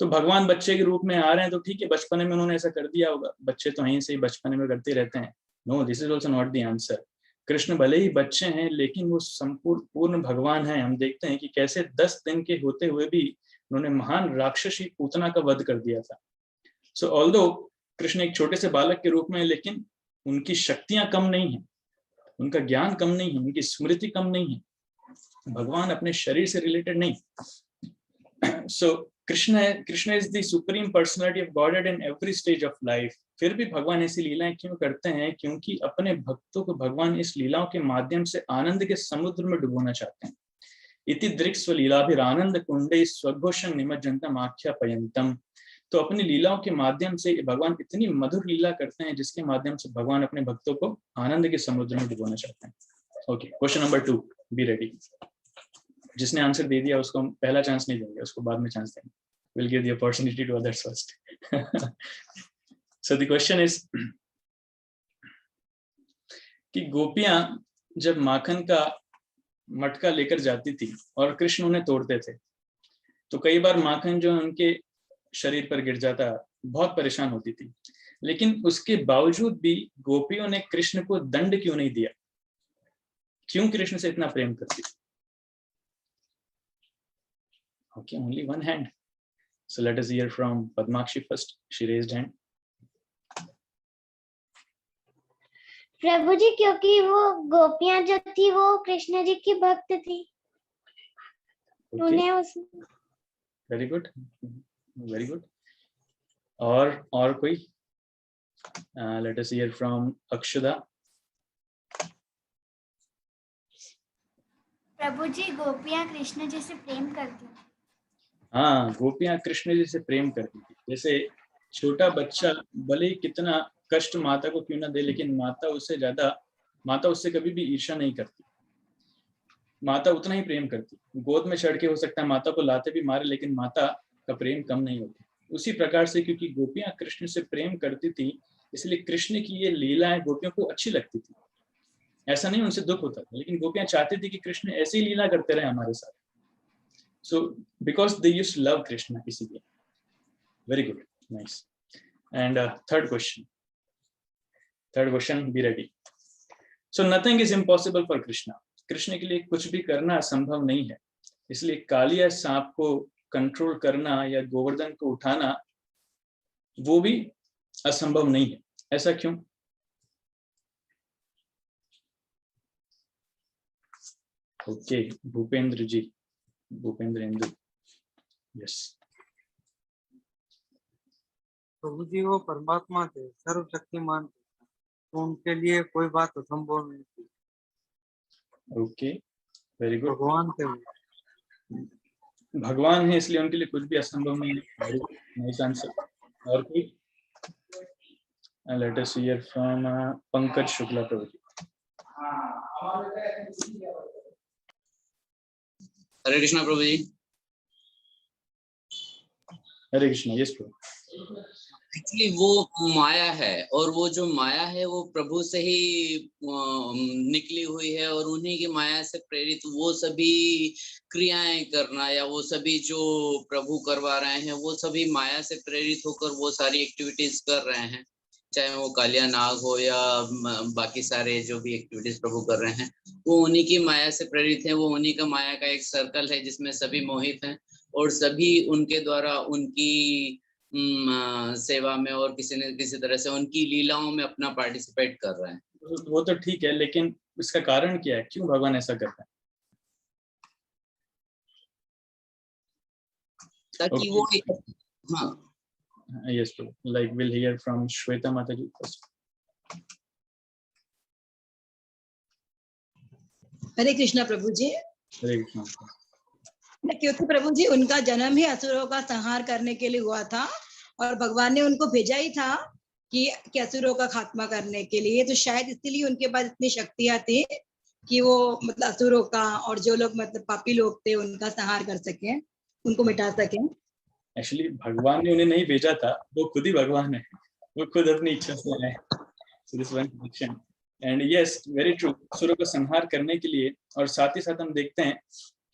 S1: तो भगवान बच्चे के रूप में आ रहे हैं तो ठीक है, बचपन में उन्होंने ऐसा कर दिया होगा, बच्चे तो यहीं से ही बचपन में करते रहते हैं। No, this is also not the answer. Krishna भले ही बच्चे हैं, लेकिन वो संपूर्ण पूर्ण भगवान है। हम देखते हैं कि कैसे 10 दिन के होते हुए भी उन्होंने महान राक्षसी पूतना का वध कर दिया था। सो ऑल्दो कृष्ण एक छोटे से बालक के रूप में, लेकिन उनकी शक्तियां कम नहीं है, उनका ज्ञान कम नहीं है, उनकी स्मृति कम नहीं है। भगवान अपने शरीर से रिलेटेड नहीं। So Krishna is the supreme personality of godhead in every stage of life. फिर भी भगवान ऐसी लीलाएं क्यों करते हैं? क्योंकि अपने भक्तों को भगवान इस लीलाओं के माध्यम से आनंद के समुद्र में डुबोना चाहते हैं। इति दृक्स्व लीलाभिरानंद कुंडे स्वघोषं निमज्जन्तं आख्यापयन्तम्। तो अपनी लीलाओं के माध्यम से भगवान इतनी मधुर लीला करते हैं जिसके माध्यम से भगवान अपने भक्तों को आनंद के समुद्र में डुबोना चाहते हैं। Okay, question number 2, be ready. जिसने आंसर दे दिया उसको हम पहला चांस नहीं देंगे, उसको बाद में चांस देंगे। Will give the opportunity to others first. So the question is कि गोपियां जब माखन का मटका लेकर जाती थी और कृष्ण उन्हें तोड़ते थे, तो कई बार माखन जो उनके शरीर पर गिर जाता, बहुत परेशान होती थी। लेकिन उसके बावजूद भी गोपियों ने कृष्ण को दंड क्यों नहीं दिया? क्यों कृष्ण से इतना प्रेम करती? Okay, only one hand. So let us hear from Padmakshi first. She raised hand.
S2: प्रभु जी, क्योंकि वो गोपियां जो थी वो कृष्ण जी की भक्त थी।
S1: Okay.
S2: उन्हें उस
S1: Very good. Very good. और कोई? Let us hear from Akshada.
S7: प्रभु जी, गोपियां कृष्ण जी से प्रेम करती थी।
S1: हाँ, गोपियां कृष्ण जी से प्रेम करती थी। जैसे छोटा बच्चा भले ही कितना कष्ट माता को क्यों ना दे, लेकिन माता उससे कभी भी ईर्ष्या नहीं करती। माता उतना ही प्रेम करती। गोद में चढ़ के हो सकता है माता को लाते भी मारे, लेकिन माता का प्रेम कम नहीं होती। उसी प्रकार से क्योंकि गोपियां कृष्ण से प्रेम करती थी, इसलिए कृष्ण की ये लीलाएं गोपियों को अच्छी लगती थी। ऐसा नहीं उनसे दुख होता था, लेकिन गोपियां चाहती थी कि कृष्ण ऐसी लीला करते रहे हमारे साथ। So because they used to love Krishna, इसीलिए। Very good, nice. And third question, be ready. So nothing is impossible for Krishna. Krishna के लिए कुछ भी करना असंभव नहीं है। इसलिए कालिया सांप को कंट्रोल करना या गोवर्धन को उठाना वो भी असंभव नहीं है। ऐसा क्यों? ओके, भूपेंद्र जी, भूपेंद्र हिंदू, यस।
S8: प्रभु जी वो परमात्मा थे, सर्वशक्तिमान थे, तो उनके लिए कोई बात असंभव नहीं थी।
S1: Okay, very good.
S8: भगवान थे वो।
S1: भगवान है इसलिए उनके लिए कुछ भी असंभव नहीं है। Nice answer. और कोई? Let us hear from Pankaj Shukla Prabhu ji.
S9: Hare Krishna Prabhu ji.
S1: Hare Krishna, yes Prabhu.
S9: Actually वो माया है, और वो जो माया है वो प्रभु से ही निकली हुई है, और उन्हीं की माया से प्रेरित वो सभी क्रियाएं करना या वो सभी जो प्रभु करवा रहे हैं वो सभी माया से प्रेरित होकर वो सारी एक्टिविटीज कर रहे हैं। चाहे वो कालिया नाग हो या बाकी सारे जो भी एक्टिविटीज प्रभु कर रहे हैं वो उन्हीं की माया से प्रेरित है। वो उन्हीं का माया का एक सर्कल है जिसमें सभी मोहित हैं, और सभी उनके द्वारा उनकी सेवा में और किसी न किसी तरह से उनकी लीलाओं में अपना पार्टिसिपेट कर रहे हैं।
S1: वो तो ठीक है, लेकिन इसका कारण क्या है? क्यों भगवान ऐसा करता है?
S9: ताकि वो हाँ,
S1: yes bro, like we'll hear from Shweta Mataji first.
S10: हरे कृष्णा प्रभु जी।
S1: हरे कृष्णा।
S10: क्योंकि प्रभु जी उनका जन्म ही असुरों का संहार करने के लिए हुआ था, और भगवान ने उनको भेजा ही था कि असुरों का खात्मा करने के लिए, तो शायद इसलिए उनके पास इतनी शक्तियां थी कि वो मतलब असुरों का और जो लोग मतलब पापी लोग थे उनका संहार कर सके, उनको मिटा सके।
S1: एक्चुअली भगवान ने उन्हें नहीं भेजा था, वो खुद ही भगवान है, वो खुद अपनी इच्छा से आए। So this one question and yes very true, असुरों का संहार करने के लिए। और साथ ही साथ हम देखते हैं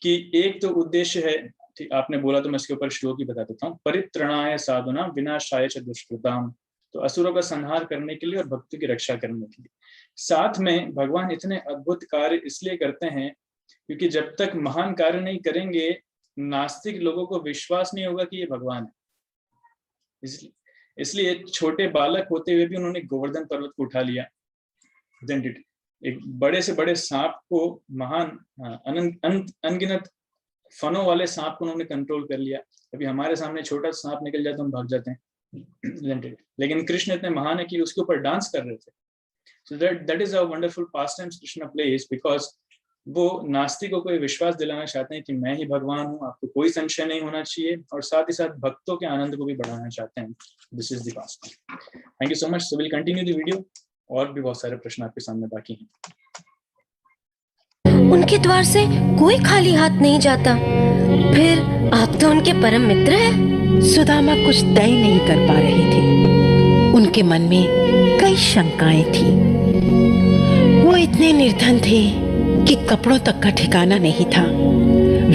S1: कि एक तो उद्देश्य है, ठीक आपने बोला तो मैं इसके ऊपर श्लोक ही बता देता हूँ, परित्रणाय साधुना विनाशाय च दुष्कृताम। तो असुरों का संहार करने के लिए और भक्तों की रक्षा करने के लिए। साथ में भगवान इतने अद्भुत कार्य इसलिए करते हैं क्योंकि जब तक महान कार्य नहीं करेंगे नास्तिक लोगों को विश्वास नहीं होगा कि ये भगवान है। इसलिए छोटे बालक होते हुए भी उन्होंने गोवर्धन पर्वत को उठा लिया। एक बड़े से बड़े सांप को, महान अनगिनत फनों वाले सांप को उन्होंने कंट्रोल कर लिया। अभी हमारे सामने छोटा सांप निकल जाए तो हम भाग जाते हैं, लेकिन कृष्ण इतने महान है कि उसके ऊपर डांस कर रहे थे। So that is a wonderful pastime Krishna plays because वो नास्तिकों को विश्वास दिलाना चाहते हैं कि मैं ही भगवान हूँ, आपको कोई संशय नहीं होना चाहिए, और साथ ही साथ भक्तों के आनंद को भी बढ़ाना चाहते हैं। This is the pastime. Thank you so much. So will continue the video. और भी बहुत सारे प्रश्न आपके सामने बाकी हैं।
S11: उनके द्वार से कोई खाली हाथ नहीं जाता, फिर आप तो उनके परम मित्र हैं।
S4: सुदामा कुछ तय नहीं कर पा रही थी। उनके मन में कई शंकाएं थी। वो इतने निर्धन थे कि कपड़ों तक का ठिकाना नहीं था।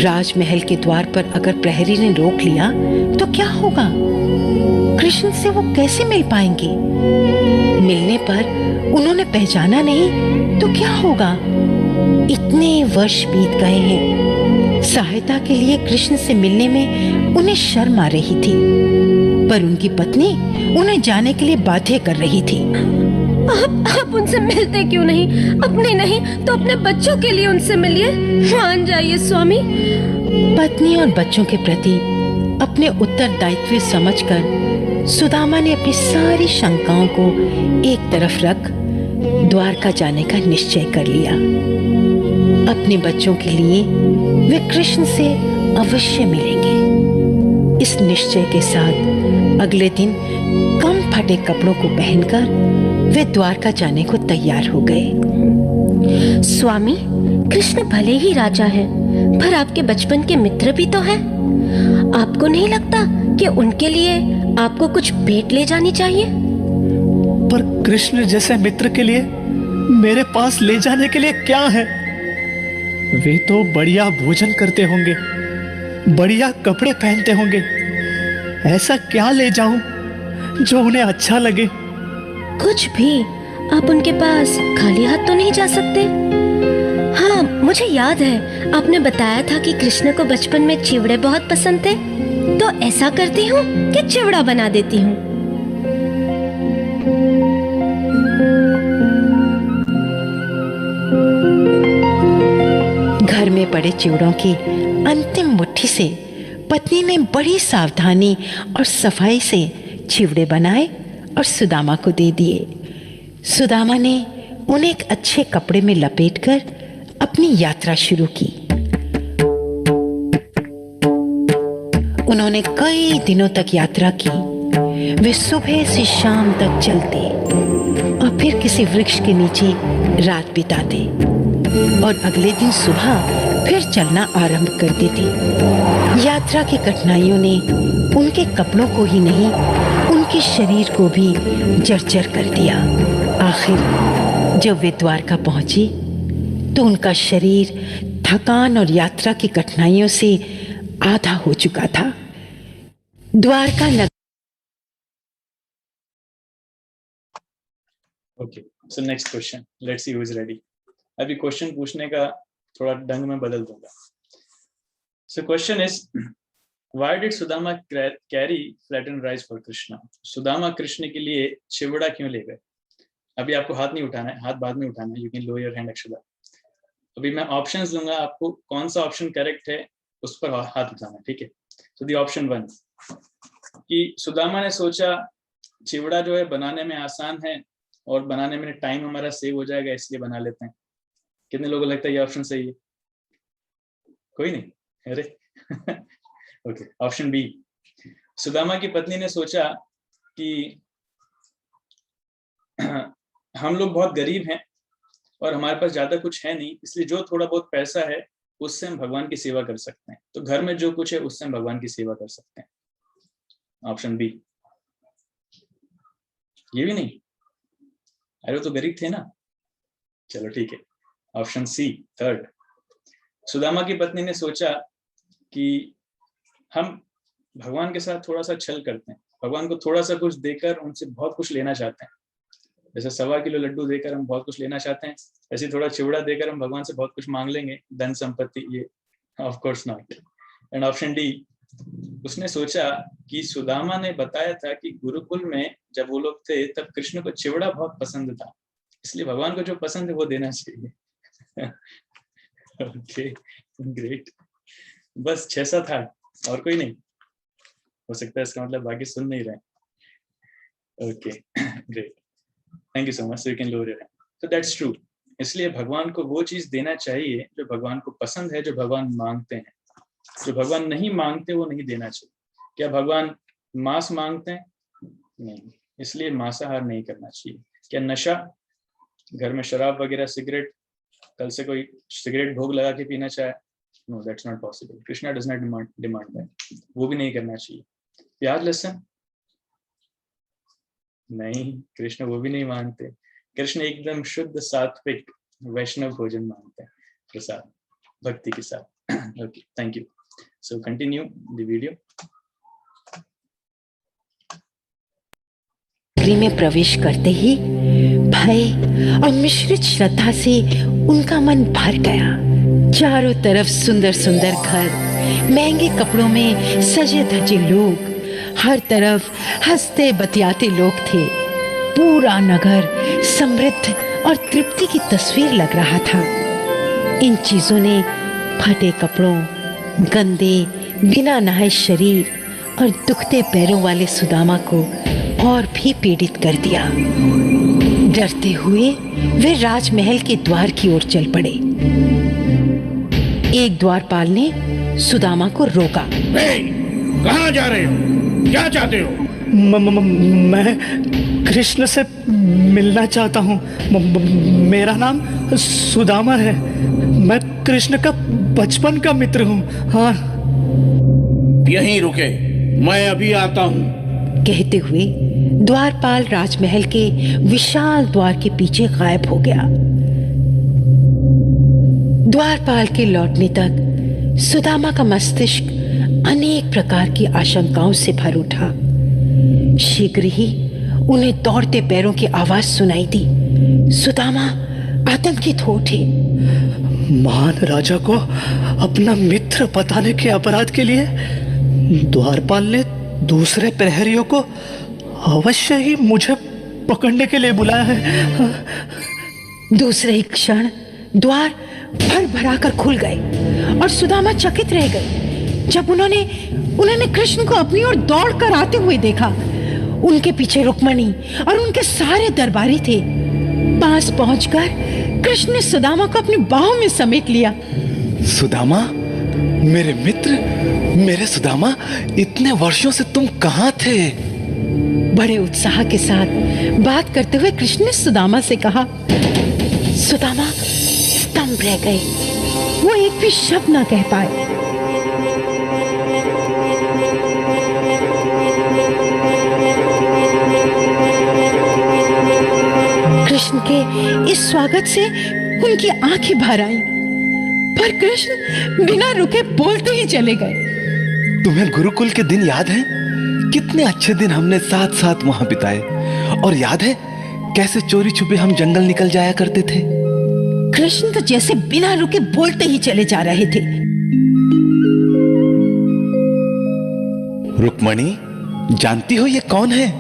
S4: राजमहल के द्वार पर अगर प्रहरी ने रोक लिया तो क्या होगा? कृष्ण से वो कैसे मिल पाएंगे? मिलने पर उन्होंने पहचाना नहीं तो क्या होगा? इतने वर्ष बीत गए हैं। सहायता के लिए कृष्ण से मिलने में उन्हें शर्म आ रही थी, पर उनकी पत्नी उन्हें जाने के लिए बाध्य कर रही थी।
S11: आप उनसे मिलते क्यों नहीं? अपने नहीं तो अपने बच्चों के लिए उनसे मिलिए। मान जाइए स्वामी।
S4: पत्नी और बच्चों के प्रति अपने उत्तरदायित्व समझकर सुदामा ने अपनी सारी शंकाओं को एक तरफ रख द्वारका जाने का निश्चय कर लिया। अपने बच्चों के लिए वे कृष्ण से अवश्य मिलेंगे। इस निश्चय के साथ अगले दिन कम फटे कपड़ों को पहनकर वे द्वारका जाने को तैयार हो गए।
S11: स्वामी, कृष्ण भले ही राजा है, पर आपके बचपन के मित्र भी तो हैं। आपको नहीं लगता कि उनके लिए आपको कुछ भेंट ले जानी चाहिए?
S5: पर कृष्ण जैसे मित्र के लिए मेरे पास ले जाने के लिए क्या है? वे तो बढ़िया भोजन करते होंगे, बढ़िया कपड़े पहनते होंगे। ऐसा क्या ले जाऊं जो उन्हें अच्छा लगे?
S11: कुछ भी। आप उनके पास खाली हाथ तो नहीं जा सकते। हाँ, मुझे याद है आपने बताया था कि कृष्ण को बचपन में चिवड़े बहुत पसंद थे, तो ऐसा करती हूँ कि चिवड़ा बना देती हूँ।
S4: घर में पड़े चिवड़ों की अंतिम मुट्ठी से पत्नी ने बड़ी सावधानी और सफाई से चिवड़े बनाए और सुदामा को दे दिए। सुदामा ने उन्हें एक अच्छे कपड़े में लपेटकर अपनी यात्रा शुरू की। उन्होंने कई दिनों तक यात्रा की। वे सुबह से शाम तक चलते और फिर किसी वृक्ष के नीचे रात बिताते और अगले दिन सुबह फिर चलना आरंभ कर देते। यात्रा की कठिनाइयों ने उनके कपड़ों को ही नहीं, उनके शरीर को भी जर्जर कर दिया। आखिर जब वे द्वारका पहुंचे तो उनका शरीर थकान और यात्रा की कठिनाइयों से आधा हो चुका था। Dwarka Nagar.
S1: Okay, so next question, let's see who is ready. अभी क्वेश्चन पूछने का थोड़ा ढंग में बदल दूंगा। So question is, why did Sudama carry flattened rice for Krishna? Sudama Krishna के लिए चिवड़ा क्यों ले गए? अभी आपको हाथ नहीं उठाना है, हाथ बाद में उठाना है। You can lower your hand actually. अभी मैं ऑप्शंस दूंगा, आपको कौन सा ऑप्शन करेक्ट है उस पर हाथ उठाना है, ठीक है? सो द ऑप्शन 1 कि सुदामा ने सोचा चिवड़ा जो है बनाने में आसान है और बनाने में टाइम हमारा सेव हो जाएगा, इसलिए बना लेते हैं। कितने लोगों को लगता है ये ऑप्शन सही है? कोई नहीं, अरे ओके। ऑप्शन बी, सुदामा की पत्नी ने सोचा कि हम लोग बहुत गरीब हैं और हमारे पास ज्यादा कुछ है नहीं, इसलिए जो थोड़ा बहुत पैसा है उससे हम भगवान की सेवा कर सकते हैं। तो घर में जो कुछ है उससे हम भगवान की सेवा कर सकते हैं। ऑप्शन बी, ये भी नहीं, अरे वो तो गरीब थे ना। चलो ठीक है, ऑप्शन सी, थर्ड, सुदामा की पत्नी ने सोचा कि हम भगवान के साथ थोड़ा सा छल करते हैं, भगवान को थोड़ा सा कुछ देकर उनसे बहुत कुछ लेना चाहते हैं। जैसे 1.25 किलो लड्डू देकर हम बहुत कुछ लेना चाहते हैं, ऐसे थोड़ा चिवड़ा देकर हम भगवान से बहुत कुछ मांग लेंगे, धन संपत्ति, ये of course not. And option D, उसने सोचा कि सुदामा ने बताया था कि गुरुकुल में जब वो लोग थे तब कृष्ण को चिवड़ा बहुत पसंद था, इसलिए भगवान को जो पसंद है वो देना चाहिए। Okay, great. बस 6 था, और कोई नहीं हो सकता है, इसका मतलब बाकी सुन नहीं रहे। Okay, great, thank you so much, you can lower your hand. So that's true, इसलिए भगवान को वो चीज देना चाहिए जो भगवान को पसंद है, जो भगवान मांगते हैं। जो भगवान नहीं मांगते वो नहीं देना चाहिए। क्या भगवान मांस मांगते हैं? नहीं, इसलिए मांसाहार नहीं करना चाहिए। क्या नशा, घर में शराब वगैरह, सिगरेट, कल से कोई सिगरेट भोग लगा के पीना चाहे? No, that's not possible. Krishna does not demand that, वो भी नहीं करना चाहिए। प्याज लहसुन, नहीं, कृष्ण वो भी नहीं मांगते। कृष्ण एकदम शुद्ध सात्विक वैष्णव भोजन मांगते हैं, प्रसाद भक्ति के साथ। Okay, thank you. So continue the video.
S4: में प्रवेश करते ही भय और मिश्रित श्रद्धा से उनका मन भर गया। चारों तरफ सुंदर सुंदर घर, महंगे कपड़ों में सजे धजे लोग, हर तरफ हंसते बतियाते लोग थे। पूरा नगर समृद्ध और तृप्ति की तस्वीर लग रहा था। इन चीजों ने फटे कपड़ों, गंदे बिना नहाए शरीर और दुखते पैरों वाले सुदामा को और भी पीड़ित कर दिया। डरते हुए वे राजमहल के द्वार की ओर चल पड़े। एक द्वारपाल ने सुदामा को रोका।
S12: कहाँ जा रहे हो? क्या चाहते हो?
S5: मैं कृष्ण से मिलना चाहता हूँ। मेरा नाम सुदामा है। मैं कृष्ण का बचपन का मित्र हूँ। हाँ,
S12: यहीं रुके, मैं अभी आता हूँ।
S4: कहते हुए द्वारपाल राजमहल के विशाल द्वार के पीछे गायब हो गया। द्वारपाल के लौटने तक सुदामा का मस्तिष्क अनेक प्रकार की आशंकाओं से भर उठा। शीघ्र ही उन्हें दौड़ते पैरों की आवाज सुनाई दी। सुदामा आतंकित हो उठे।
S5: महान राजा को अपना मित्र बताने के अपराध के लिए द्वारपाल ने दूसरे प्रहरियों को अवश्य ही मुझे पकड़ने के लिए बुलाया है।
S4: दूसरे ही क्षण द्वार भर कर खुल गए और सुदामा चकित रह गए जब उन्होंने कृष्ण को अपनी ओर दौड़कर आते हुए देखा। उनके पीछे रुक्मणी और उनके सारे दरबारी थे। पास पहुंचकर कृष्ण ने सुदामा को अपनी बाहों में समेट लिया।
S13: सुदामा, मेरे मित्र, मेरे सुदामा, इतने वर्षों से तुम कहाँ थे?
S4: बड़े उत्साह के साथ बात करते हुए कृष्ण ने सुदामा से कहा। सुदामा स्तंभ रह गए, वो एक भी शब्द ना कह पाए। कृष्ण के इस स्वागत से उनकी आंखें भर आईं, पर कृष्ण बिना रुके बोलते ही चले गए।
S13: तुम्हें गुरुकुल के दिन याद है? कितने अच्छे दिन हमने साथ साथ वहां बिताए। और याद है कैसे चोरी छुपे हम जंगल निकल जाया करते थे?
S4: कृष्ण तो जैसे बिना रुके बोलते ही चले जा रहे थे।
S13: रुक्मणी, जानती हो ये कौन है?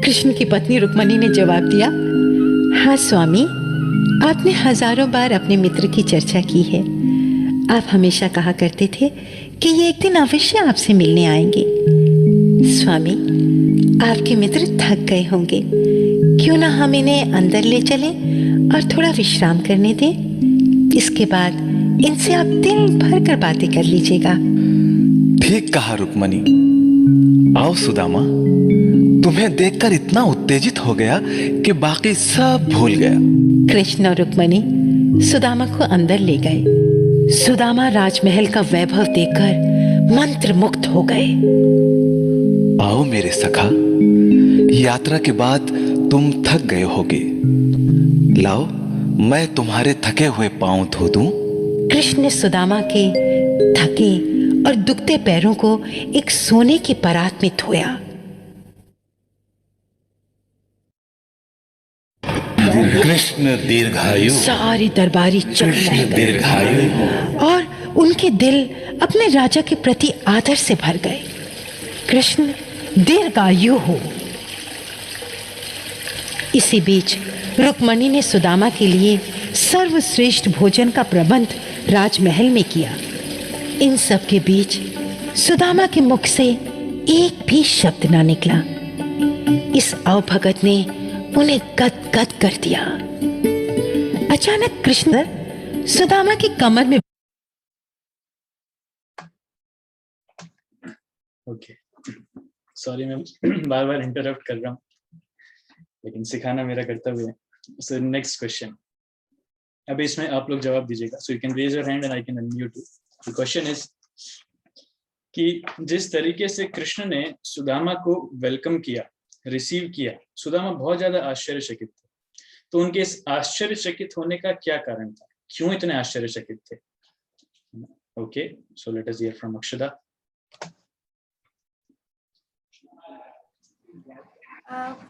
S4: कृष्ण की पत्नी रुक्मणी ने जवाब दिया, हाँ स्वामी, आपने हजारों बार अपने मित्र की चर्चा की है। आप हमेशा कहा करते थे कि ये एक दिन अवश्य आपसे मिलने आएंगे। स्वामी, आपके मित्र थक गए होंगे, क्यों ना हम इन्हें अंदर ले चलें और थोड़ा विश्राम करने दें। इसके बाद इनसे आप दिल भर कर बातें कर लीजिएगा।
S13: ठीक कहा रुक्मणी। आओ सुदामा, तुम्हें देखकर इतना उत्तेजित हो गया कि बाकी सब भूल गया।
S4: कृष्ण और रुक्मणी सुदामा को अंदर ले गए। सुदामा राजमहल का वैभव देखकर मंत्र मुक्त हो गए।
S13: आओ मेरे सखा, यात्रा के बाद तुम थक गए होगे। लाओ, मैं तुम्हारे थके हुए पांव धो दूं।
S4: कृष्ण ने सुदामा के थके और दुखते पैरों को एक सोने की परात में धोया।
S12: कृष्ण दीर्घायु,
S4: सारी दरबारी चढ़
S12: दीर्घायु,
S4: और उनके दिल अपने राजा के प्रति आदर से भर गए। कृष्ण दीर्घायु हो। इसी बीच रुक्मणी ने सुदामा के लिए सर्वश्रेष्ठ भोजन का प्रबंध राजमहल में किया। इन सब के बीच सुदामा के मुख से एक भी शब्द ना निकला। इस अवभगत ने उन्हें गदगद कर दिया। अचानक कृष्ण सुदामा की कमर में
S1: ओके, सॉरी मैं बार बार इंटरप्ट कर रहा हूँ, लेकिन सिखाना मेरा कर्तव्य है। सो नेक्स्ट क्वेश्चन, अभी इसमें आप लोग जवाब दीजिएगा। So you can raise your hand and I can unmute you. The question is कि जिस तरीके से कृष्ण ने सुदामा को वेलकम किया, रिसीव किया, सुदामा बहुत ज्यादा आश्चर्यचकित थे। तो उनके इस आश्चर्यचकित होने का क्या कारण था? क्यों इतने आश्चर्यचकित थे? Okay, so let us hear from Akshada.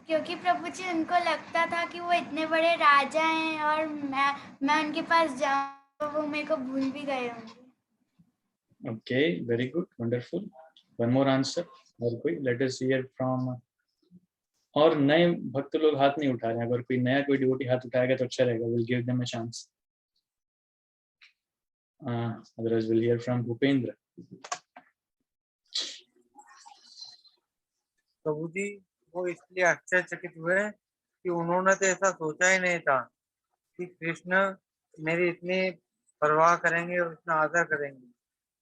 S7: क्योंकि प्रभु जी उनको लगता था कि वो इतने बड़े राजा हैं और मैं उनके पास जाऊं तो वो मेरे को भूल भी गए होंगे।
S1: Okay, very good, wonderful. One more answer. और कोई? लेट अस हियर फ्रॉम, और नए भक्त लोग हाथ नहीं उठा रहे हैं। अगर कोई नया कोई डिवोटी हाथ उठाएगा तो अच्छा रहेगा। Will give them a chance. Otherwise will hear from Bhupendra.
S8: प्रभु जी वो इसलिए आश्चर्यचकित हुए कि उन्होंने तो ऐसा सोचा ही नहीं था कि कृष्ण मेरी इतनी परवाह करेंगे और इतना आदर करेंगे,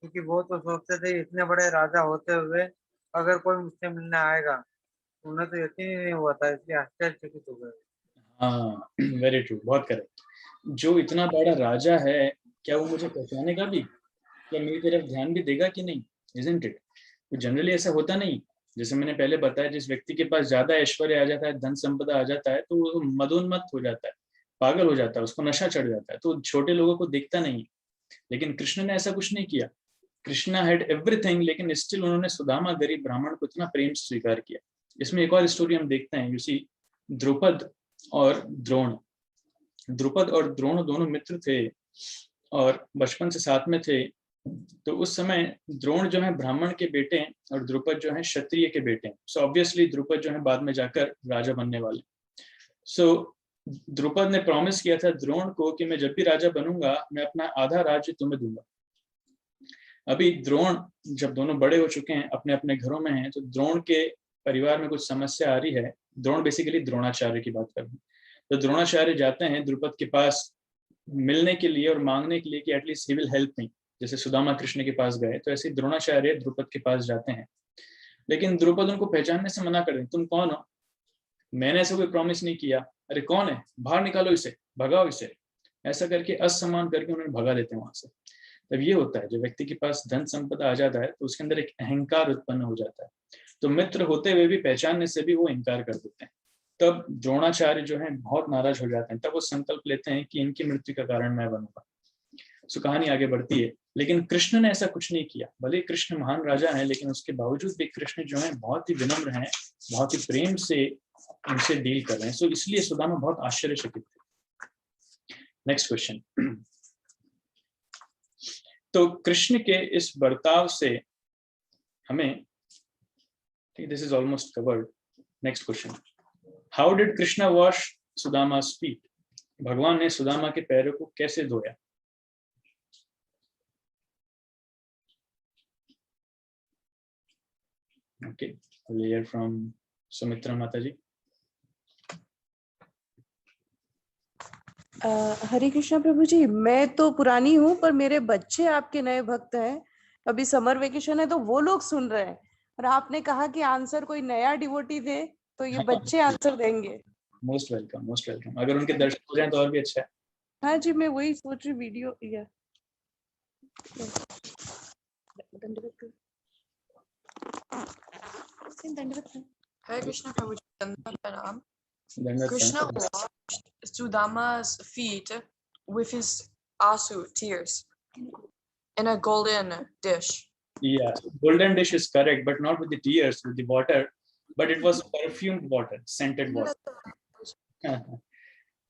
S8: क्योंकि वो तो सोचते थे इतने बड़े राजा होते हुए अगर कोई मुझसे मिलने आएगा, उन्हें तो यकीन ही नहीं हुआ था, इसलिए आश्चर्यचकित हो गए।
S1: हाँ, वेरी ट्रू, बहुत करेक्ट। जो इतना बड़ा राजा है, क्या वो मुझे पहचानेगा भी? क्या मेरी तरफ ध्यान भी देगा कि नहीं? Isn't it? तो जनरली ऐसा होता नहीं। जैसे मैंने पहले बताया, जिस व्यक्ति के पास ज्यादा ऐश्वर्य आ जाता है, धन संपदा आ जाता है, तो वो मदोन्मत्त हो जाता है, पागल हो जाता है, उसको नशा चढ़ जाता है, तो छोटे लोगों को देखता नहीं। लेकिन कृष्ण ने ऐसा कुछ नहीं किया। कृष्णा हैड एवरीथिंग, लेकिन स्टिल उन्होंने सुदामा गरीब ब्राह्मण को इतना प्रेम से स्वीकार किया। इसमें एक और स्टोरी हम देखते हैं। यू सी, द्रुपद और द्रोण, द्रुपद और द्रोण दोनों मित्र थे और बचपन से साथ में थे। तो उस समय द्रोण जो है ब्राह्मण के बेटे हैं और द्रुपद जो है क्षत्रिय के बेटे हैं। सो ऑब्वियसली द्रुपद जो है बाद में जाकर राजा बनने वाले। सो द्रुपद ने प्रॉमिस किया था द्रोण को कि मैं जब भी राजा बनूंगा मैं अपना आधा राज्य तुम्हें दूंगा। अभी द्रोण जब दोनों बड़े हो चुके हैं, अपने अपने घरों में हैं, तो द्रोण के परिवार में कुछ समस्या आ रही है। द्रोण बेसिकली द्रोणाचार्य की बात कर रहे हैं। तो द्रोणाचार्य जाते हैं द्रुपद के पास मिलने के लिए और मांगने के लिए कि at least he will help me. जैसे सुदामा कृष्ण के पास गए, तो ऐसे द्रोणाचार्य द्रुपद के पास जाते हैं। लेकिन द्रुपद उनको पहचानने से मना कर दें। तुम कौन हो? मैंने ऐसा कोई प्रॉमिस नहीं किया। अरे कौन है? बाहर निकालो इसे, भगाओ इसे। ऐसा करके असम्मान करके उन्हें भगा देते हैं वहां से। तब ये होता है, जो व्यक्ति के पास धन संपदा आ जाता है तो उसके अंदर एक अहंकार उत्पन्न हो जाता है। तो मित्र होते हुए भी पहचानने से भी वो इनकार कर देते हैं। तब द्रोणाचार्य जो है बहुत नाराज हो जाते हैं। तब वो संकल्प लेते हैं कि इनकी मृत्यु का कारण मैं बनूंगा। सो कहानी आगे बढ़ती है। लेकिन कृष्ण ने ऐसा कुछ नहीं किया। भले कृष्ण महान राजा हैं, लेकिन उसके बावजूद भी कृष्ण जो है बहुत ही विनम्र हैं, बहुत ही प्रेम से उनसे डील कर रहे हैं। सो इसलिए सुदामा बहुत आश्चर्यचकित थे। Next question. तो कृष्ण के इस बर्ताव से हमें, this is almost covered. Next question, how did Krishna wash Sudama's feet? भगवान ने सुदामा के पैरों को कैसे धोया? Okay, we'll hear from Sumitra माता जी।
S14: हरे कृष्णा प्रभु जी, मैं तो पुरानी हूँ पर मेरे बच्चे आपके नए भक्त हैं। अभी समर वेकेशन है तो वो लोग सुन रहे हैं, और आपने कहा कि आंसर कोई नया डिवोटी दे, तो ये बच्चे आंसर देंगे।
S1: Most welcome, most welcome. अगर उनके दर्शन हो जाए तो और भी अच्छा है।
S14: हाँ जी, मैं वही सोच रही वीडियो या
S15: Hare Krishna Prabhuji, Dandavat Pranam.
S1: दंडवत
S15: Krishna
S1: प्रणाम।
S15: washed Sudama's feet with his asu tears in a golden dish.
S1: Yeah, golden dish is correct, but not with the tears, with the water, but it was perfumed water, scented water.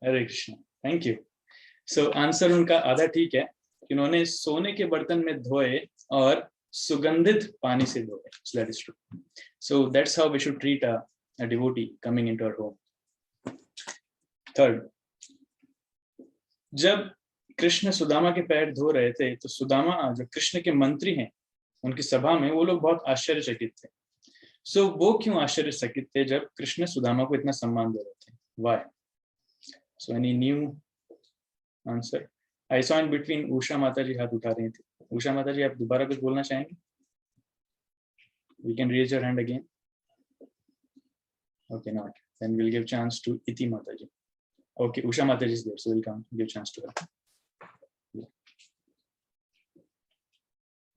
S1: Hare Krishna, thank you. So answer उनका आधा ठीक है, उन्होंने सोने के बर्तन में धोए और सुगंधित पानी से धोए। So that is true. So that's how we should treat a devotee coming into our home. Third, जब कृष्ण सुदामा के पैर धो रहे थे तो सुदामा जो कृष्ण के मंत्री हैं उनकी सभा में वो लोग बहुत आश्चर्यचकित थे। सो वो क्यों आश्चर्यचकित थे जब कृष्ण सुदामा को इतना सम्मान दे रहे थे? Why? So any new answer? I saw in between Usha माता जी हाथ उठा रही थी। उषा माता जी, आप दोबारा कुछ बोलना चाहेंगे? You can raise your hand again. Okay, not. Then we'll give chance to Iti Mata ji. Okay, Usha Mata ji is there, so we'll come give chance to her. Yeah.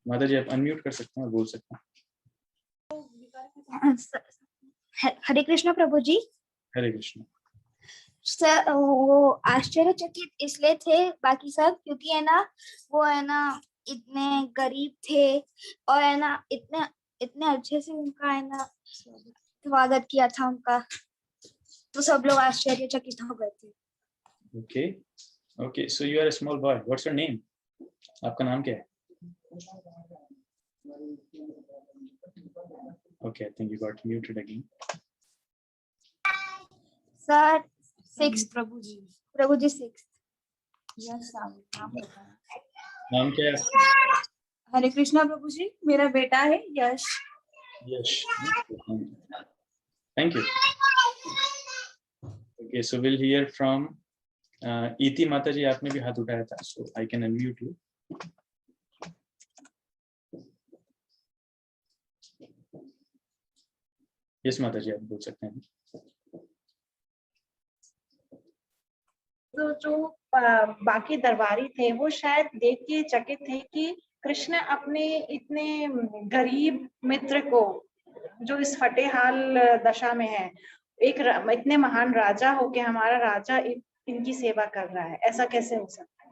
S1: माता जी आप अनम्यूट कर सकते हैं और बोल सकते हैं।
S16: हरे कृष्ण प्रभु जी।
S1: हरे कृष्ण।
S16: सर वो आश्चर्यचकित इसलिए थे बाकी सब क्योंकि है ना वो है ना इतने गरीब थे और है ना इतने इतने अच्छे से उनका है ना स्वागत किया था उनका, तो सब लोग आश्चर्यचकित हो गए थे।
S1: Okay, okay, so you are a small boy. What's your name? आपका नाम क्या है? Okay, I think you got muted again.
S16: Sir 6 Prabhu ji 6। Yes
S1: नाम क्या है?
S16: हरे कृष्णा प्रभु जी, मेरा बेटा है यश।
S1: यश, thank you. Okay, so we'll hear from Iti Mata ji, आपने भी हाथ उठाया था, so I can unmute you. Yes माता जी, आप बोल सकते हैं।
S17: तो जो बाकी दरबारी थे वो शायद देख के चकित थे कि कृष्ण अपने इतने गरीब मित्र को, जो इस फटेहाल दशा में है, एक इतने महान राजा होके हमारा राजा इनकी सेवा कर रहा है, ऐसा कैसे हो सकता है?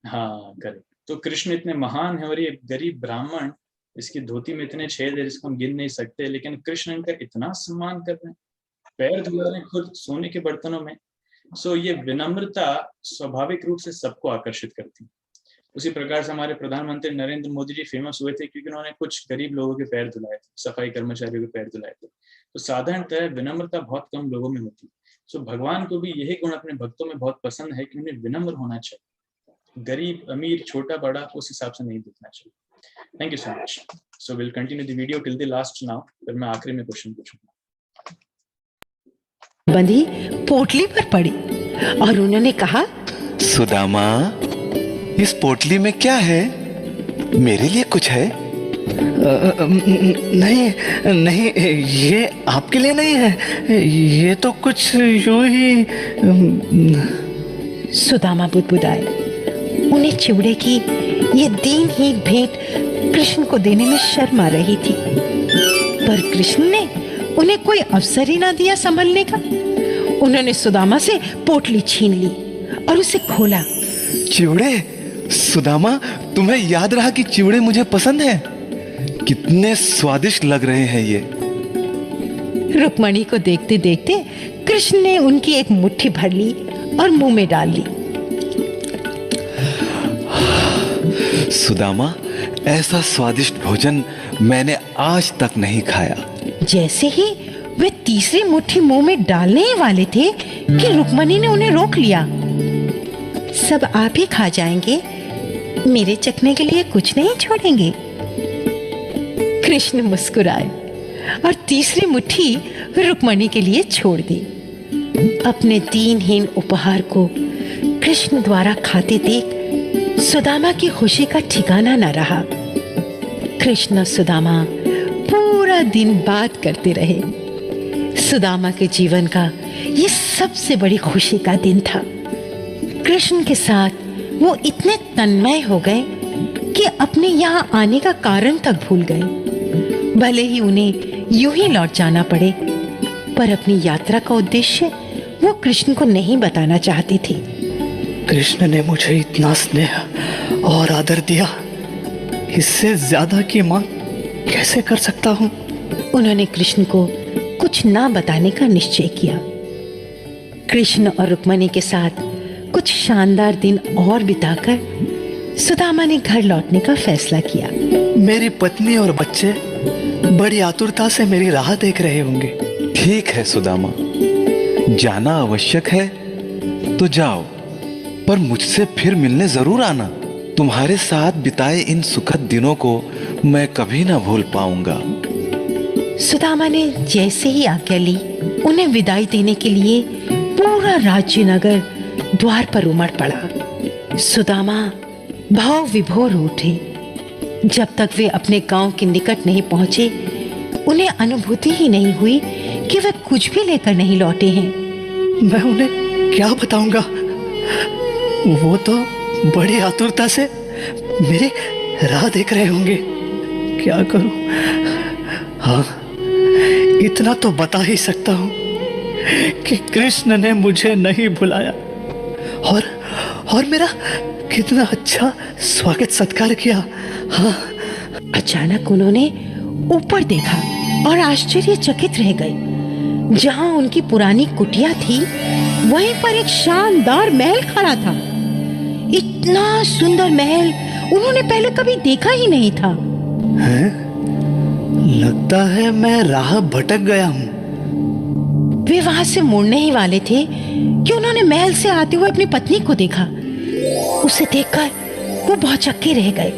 S1: हाँ करेक्ट। तो कृष्ण इतने महान है और ये गरीब ब्राह्मण, इसकी धोती में इतने छेद है जिसको हम गिन नहीं सकते, लेकिन कृष्ण इनका इतना सम्मान कर रहे हैं, पैर धुला रहे हैं खुद सोने के बर्तनों में। सो ये विनम्रता स्वाभाविक रूप से सबको आकर्षित करती है। उसी प्रकार से हमारे प्रधानमंत्री नरेंद्र मोदी जी फेमस हुए थे क्योंकि उन्होंने कुछ गरीब लोगों के पैर धुलाए थे, सफाई कर्मचारियों के पैर धुलाए थे। तो साधारणतः विनम्रता बहुत कम लोगों में होती है। सो भगवान को भी यही गुण अपने भक्तों में बहुत पसंद है कि उन्हें विनम्र होना चाहिए, गरीब अमीर छोटा बड़ा उस हिसाब से नहीं दिखना चाहिए। Thank you so much. So will continue the video till the last now, फिर मैं आखिरी में क्वेश्चन पूछूंगा।
S4: बंधी पोटली पर पड़ी और उन्होंने कहा,
S13: सुदामा, इस पोटली में क्या है? मेरे लिए कुछ है?
S5: नहीं नहीं, ये आपके लिए नहीं है, ये तो कुछ यूं ही।
S4: सुदामा बुदबुदाए। उन्हें चिवड़े की ये दीनहीन भेंट कृष्ण को देने में शर्म आ रही थी, पर कृष्ण ने उन्हें कोई अवसर ही ना दिया संभलने का। उन्होंने सुदामा से पोटली छीन ली और उसे खोला।
S13: चिवड़े? सुदामा, तुम्हें याद रहा कि चिवड़े मुझे पसंद है? कितने स्वादिष्ट लग रहे हैं ये।
S4: रुक्मणी को देखते देखते कृष्ण ने उनकी एक मुट्ठी भर ली और मुंह में डाल ली।
S13: सुदामा, ऐसा स्वादिष्ट भोजन मैंने आज तक नहीं खाया।
S4: जैसे ही वे तीसरी मुट्ठी मुंह में डालने ही वाले थे कि रुक्मणी ने उन्हें रोक लिया। सब आप ही खा जाएंगे, मेरे चखने के लिए कुछ नहीं छोड़ेंगे। कृष्ण मुस्कुराए और तीसरी मुट्ठी रुक्मणी के लिए छोड़ दी। अपने दीनहीन उपहार को कृष्ण द्वारा खाते देख सुदामा की खुशी का ठिकाना न रहा। कृष्ण सुदामा पूरा दिन बात करते रहे। सुदामा के जीवन का ये सबसे बड़ी खुशी का दिन था। कृष्ण के साथ वो इतने तन्मय हो गए कि अपने यहाँ आने का कारण तक भूल गए। भले ही उन्हें यूं ही लौट जाना पड़े, पर अपनी यात्रा का उद्देश्य वो कृष्ण को नहीं बताना चाहती थी।
S5: कृष्ण ने मुझे इतना स्नेह और आदर दिया, इससे ज्यादा की मांग कैसे कर सकता हूँ।
S4: उन्होंने कृष्ण को कुछ ना बताने का निश्चय किया। कृष्ण और रुक्मणी के साथ कुछ शानदार दिन और बिताकर सुदामा ने घर लौटने का फैसला किया।
S5: मेरी पत्नी और बच्चे बड़ी आतुरता से मेरी राह देख रहे होंगे।
S13: ठीक है सुदामा, जाना आवश्यक है तो जाओ, पर मुझसे फिर मिलने जरूर आना। तुम्हारे साथ बिताए इन सुखद दिनों को मैं कभी ना भूल पाऊंगा।
S4: सुदामा ने जैसे ही आज्ञा ली, उन्हें विदाई देने के लिए पूरा राज्य नगर द्वार पर उमड़ पड़ा। सुदामा भाव विभोर उठे। जब तक वे अपने गांव के निकट नहीं पहुंचे, उन्हें अनुभूति ही नहीं हुई कि वे कुछ भी लेकर नहीं लौटे हैं।
S5: मैं उन्हें क्या बताऊंगा? वो तो बड़ी आतुरता से मेरी राह देख रहे होंगे। क्या करूं? हाँ, इतना तो बता ही सकता हूं कि कृष्ण ने मुझे नहीं भुलाया और मेरा कितना अच्छा स्वागत सत्कार किया। हाँ।
S4: अचानक उन्होंने ऊपर देखा और आश्चर्यचकित रह गए। जहां उनकी पुरानी कुटिया थी, वहीं पर एक शानदार महल खड़ा था। इतना सुंदर महल उन्होंने पहले कभी देखा ही नहीं था।
S5: हैं? लगता है मैं राह भटक गया हूँ।
S4: वे वहां से मुड़ने ही वाले थे कि उन्होंने महल से आते हुए अपनी पत्नी को देखा। उसे देखकर वो भौचक्के रह गए।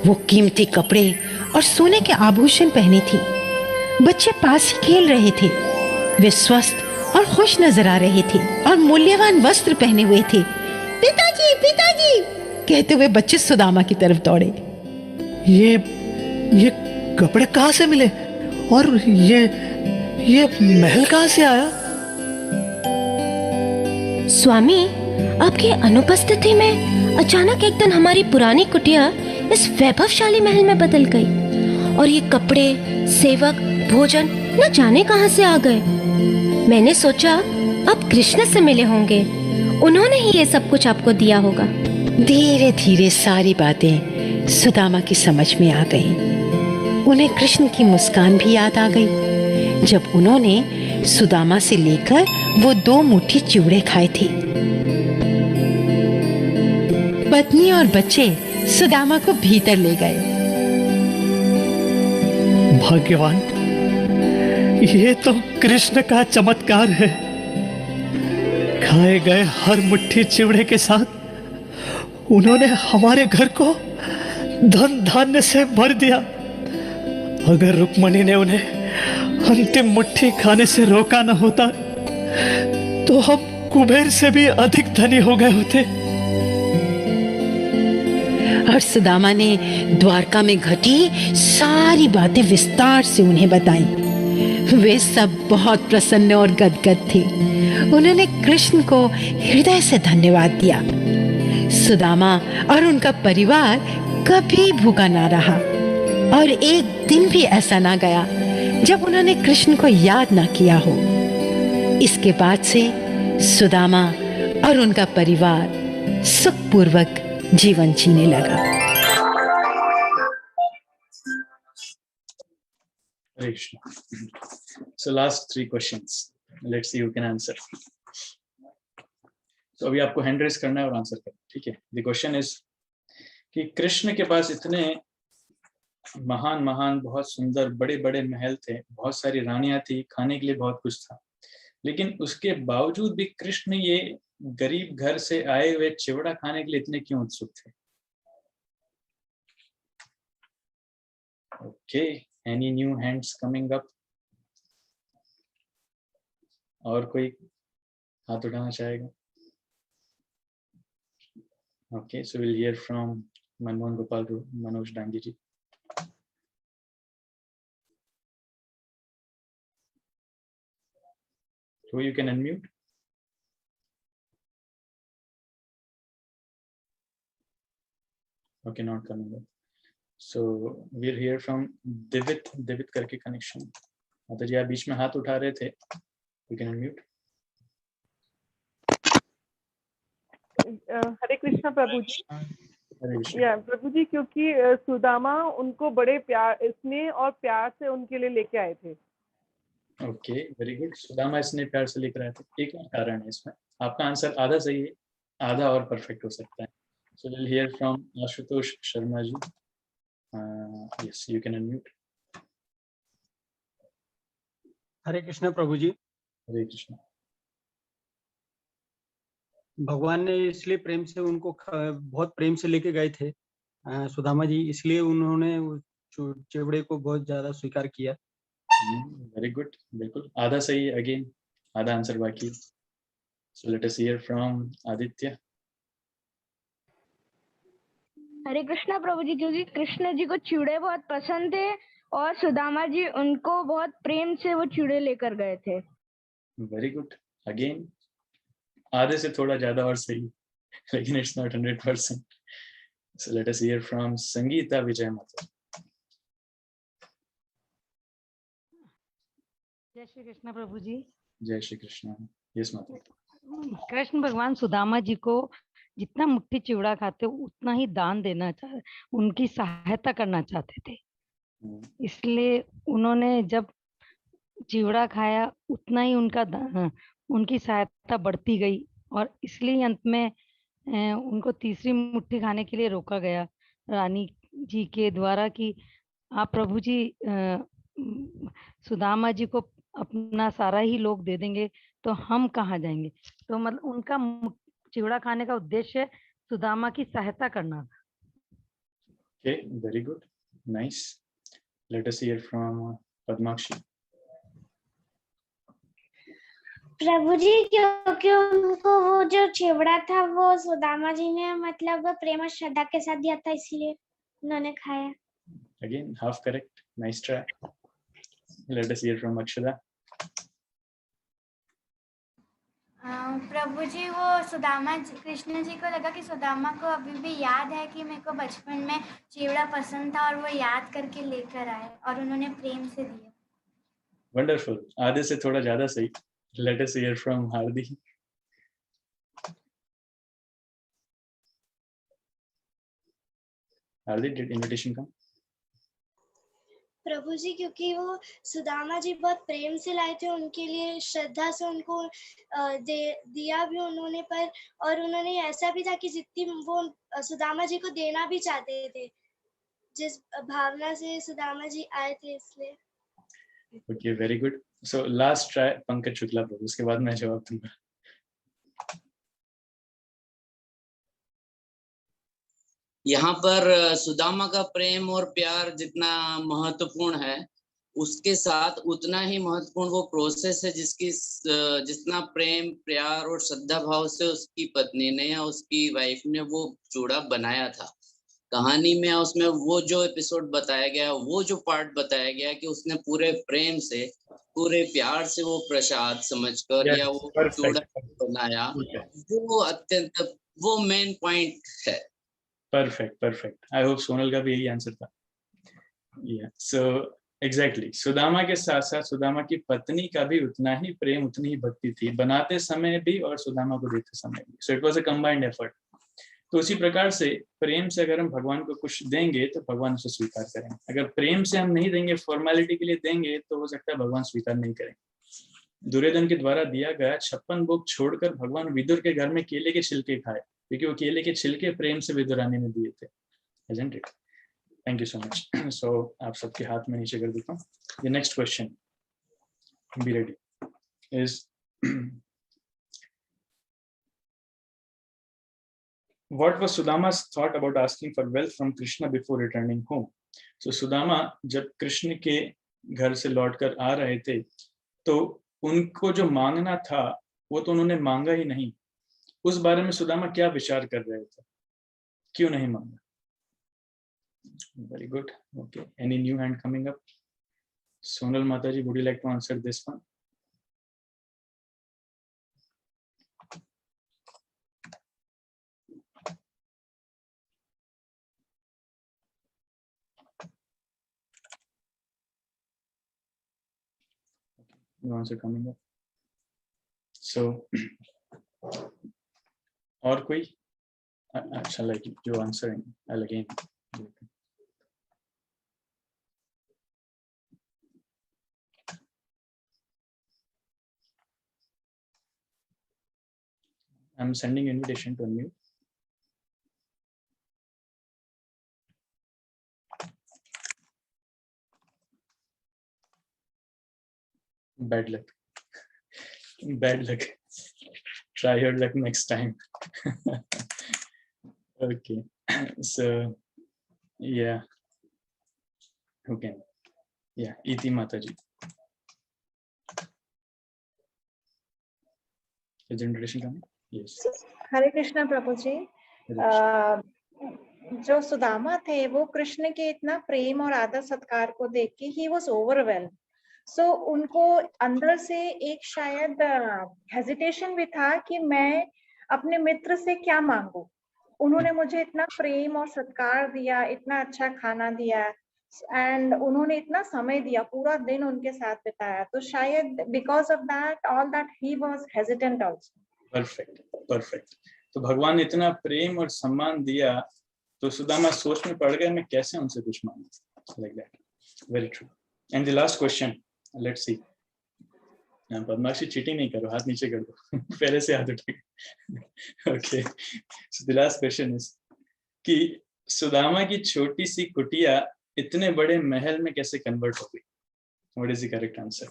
S4: वो कीमती कपड़े और सोने के आभूषण पहने थी। बच्चे पास ही खेल रहे थे। वे स्वस्थ और खुश नजर आ रहे थे और मूल्यवान वस्त्र पहने हुए थे। पिताजी, पिताजी कहते हुए बच्चे सुदामा की तरफ दौड़े।
S5: ये कपड़े कहाँ से मिले और ये महल कहाँ से आया?
S11: स्वामी, आपकी अनुपस्थिति में अचानक एक दिन हमारी पुरानी कुटिया इस वैभवशाली महल में बदल गई और ये कपड़े, सेवक, भोजन न जाने कहां से आ गए। मैंने सोचा आप कृष्ण से मिले होंगे, उन्होंने ही ये सब कुछ आपको दिया होगा।
S4: धीरे धीरे सारी बातें सुदामा की समझ में आ गई। उन्हें कृष्ण की मुस्कान भी याद आ गई, जब उन्होंने सुदामा से लेकर वो 2 मुट्ठी चिवड़े खाए थे। पत्नी और बच्चे सुदामा को भीतर ले गए।
S5: भाग्यवान, ये तो कृष्ण का चमत्कार है। खाए गए हर मुट्ठी चिवड़े के साथ उन्होंने हमारे घर को धन धान्य से भर दिया। अगर रुक्मणी ने उन्हें अंतिम मुट्ठी खाने से रोका न होता तो हम कुबेर से भी अधिक धनी हो गए होते।
S4: और सुदामा ने द्वारका में घटी सारी बातें विस्तार से उन्हें बताई। वे सब बहुत प्रसन्न और गदगद थे। उन्होंने कृष्ण को हृदय से धन्यवाद दिया। सुदामा और उनका परिवार कभी भूखा ना रहा और एक दिन भी ऐसा ना गया जब उन्होंने कृष्ण को याद ना किया हो। इसके बाद से सुदामा और उनका परिवार सुखपूर्वक जीवन जीने लगा।
S1: So last 3 questions. Let's see who can answer. तो अभी आपको हैंड रेस करना है और आंसर करना, ठीक है? The question is कि कृष्ण के पास इतने महान महान, बहुत सुंदर, बड़े बड़े महल थे, बहुत सारी रानियां थी, खाने के लिए बहुत कुछ था, लेकिन उसके बावजूद भी कृष्ण ये गरीब घर से आए हुए चिवड़ा खाने के लिए इतने क्यों उत्सुक थे? Okay, any new hands coming up? और कोई हाथ उठाना चाहेगा? Okay, so we'll hear from Manmohan Gopal, Manoj Dangi ji. So you can unmute. Okay, not coming up. So we are here from Divit करके कनेक्शन। माता जी आप बीच में हाथ उठा रहे थे, यू कैन अनम्यूट।
S18: हरे कृष्णा प्रभु जी।
S1: हरे कृष्ण।
S18: या प्रभु जी, क्योंकि सुदामा उनको बड़े प्यार, स्नेह और प्यार से उनके लिए लेके आए थे।
S1: Okay, very good. सुदामा स्नेह प्यार से लेकर आए थे। एक और कारण है इसमें, आपका आंसर आधा सही है, आधा और परफेक्ट हो सकता है। So will hear from Ashutosh Sharma ji. Yes, you can unmute.
S19: Hare Krishna प्रभु जी।
S1: हरे कृष्ण।
S19: भगवान ने इसलिए प्रेम से उनको बहुत प्रेम से लेके गए थे सुदामा जी, इसलिए उन्होंने चिवड़े को बहुत ज्यादा स्वीकार किया।
S1: वेरी गुड, बिल्कुल आधा सही है, अगेन आधा आंसर बाकी। So let us hear from Aditya.
S6: Hare Krishna प्रभु जी, क्योंकि कृष्ण जी को चिड़े बहुत पसंद थे और सुदामा जी उनको बहुत प्रेम से वो चिड़े लेकर गए थे।
S1: वेरी गुड, अगेन आधे से थोड़ा ज्यादा और सही, लेकिन it's not 100%. So let us hear from Sangeeta Vijay Mata.
S20: जय श्री कृष्ण प्रभु जी।
S1: जय श्री कृष्ण। यस माता।
S20: कृष्ण भगवान सुदामा जी को जितना मुट्ठी चिवड़ा खाते उतना ही दान देना चाहते, उनकी सहायता करना चाहते थे। इसलिए उन्होंने जब चिवड़ा खाया उतना ही उनकी सहायता बढ़ती गई और इसलिए अंत में उनको तीसरी मुट्ठी खाने के लिए रोका गया रानी जी के द्वारा कि आप प्रभु जी सुदामा जी को अपना सारा ही लोग दे देंगे तो हम कहाँ जाएंगे। तो मतलब उनका चिवड़ा खाने का उद्देश्य सुदामा की सहायता करना था।
S1: Okay, very good, nice. Let us hear from Padmakshi.
S2: प्रभु जी, क्योंकि उनको वो जो चिवड़ा था वो सुदामा जी ने मतलब प्रेम और श्रद्धा के साथ दिया था, इसलिए उन्होंने खाया।
S1: Again, half correct, nice try. Let us hear from Akshada.
S7: प्रभु जी, वो सुदामा कृष्ण जी को लगा कि सुदामा को अभी भी याद है कि मेरे को बचपन में चिवड़ा पसंद था और वो याद करके लेकर आए और उन्होंने प्रेम से दिया।
S1: Wonderful, आधे से थोड़ा ज्यादा सही। Let us hear from Hardi. Hardi, did invitation come?
S2: प्रभु जी, क्योंकि वो सुदामा जी बहुत प्रेम से लाए थे, उनके लिए श्रद्धा से उनको दिया भी उन्होंने, पर और उन्होंने ऐसा भी था कि जितनी वो सुदामा जी को देना भी चाहते थे, जिस भावना से सुदामा जी आए थे, इसलिए।
S1: Okay, very good. So last try Pankaj Shukla प्रभु, उसके बाद मैं जवाब दूंगा।
S9: यहाँ पर सुदामा का प्रेम और प्यार जितना महत्वपूर्ण है उसके साथ उतना ही महत्वपूर्ण वो प्रोसेस है जितना प्रेम प्यार और श्रद्धा भाव से उसकी पत्नी ने या उसकी वाइफ ने वो चूड़ा बनाया था। कहानी में उसमें वो जो एपिसोड बताया गया, वो जो पार्ट बताया गया कि उसने पूरे प्रेम से पूरे प्यार से वो प्रसाद समझकर या वो चूड़ा बनाया, वो अत्यंत वो मेन पॉइंट है।
S1: परफेक्ट। आई होप सोनल का भी यही आंसर था। सो एग्जैक्टली, सुदामा के साथ साथ सुदामा की पत्नी का भी उतना ही प्रेम उतनी ही भक्ति थी, बनाते समय भी और सुदामा को देते समय भी। So it was a combined effort. तो उसी प्रकार से प्रेम से अगर हम भगवान को कुछ देंगे तो भगवान उसे स्वीकार करेंगे। अगर प्रेम से हम नहीं देंगे, फॉर्मेलिटी के लिए देंगे, तो हो सकता है भगवान स्वीकार नहीं करेंगे। दुर्योधन के द्वारा दिया गया 56 भोग छोड़कर भगवान विदुर के घर में केले के छिलके खाए, क्योंकि वो केले के छिलके प्रेम से विदुरानी ने दिए थे। Isn't it? Thank you so much. So आप सबके हाथ में नीचे कर देता हूँ। The next question, be ready, is what was Sudama's thought about asking for wealth from Krishna before returning home? So Sudama जब कृष्ण के घर से लौटकर आ रहे थे तो उनको जो मांगना था वो तो उन्होंने मांगा ही नहीं। उस बारे में सुदामा क्या विचार कर रहे थे, क्यों नहीं मांगा? Very good. Okay. Any new hand coming up? Sonal Mataji, would you like to answer this one? ones are coming up. So और कोई अच्छा like जो answering I'll again I'm sending invitation to unmute. Bad luck. Bad luck. Try your luck next time. Okay. So yeah. Who can? Yeah, Iti Mataji. Is invitation coming? Yes.
S17: हरे कृष्ण प्रभु जी। जो सुदामा थे वो कृष्ण के इतना प्रेम और आदर सत्कार को देख के ही वॉज ओवरवेल्म। सो उनको अंदर से एक शायद हेजिटेशन भी था कि मैं अपने मित्र से क्या मांगू। उन्होंने मुझे इतना प्रेम और सत्कार दिया, इतना अच्छा खाना दिया एंड उन्होंने इतना समय दिया, पूरा दिन उनके साथ बिताया, तो शायद because of that all that he was hesitant also.
S1: Perfect, perfect. तो भगवान ने इतना प्रेम और सम्मान दिया तो सुदामा सोच में पड़ गए मैं कैसे उनसे कुछ मांगू। Like that, very true. And the last question, let's C. Padmakshi cheating नहीं करो, हाथ नीचे कर दो। पहले से हाथ उठेगा। Okay, so the last question is कि सुदामा की छोटी सी कुटिया इतने बड़े महल में कैसे कन्वर्ट हो गई? What is the correct answer?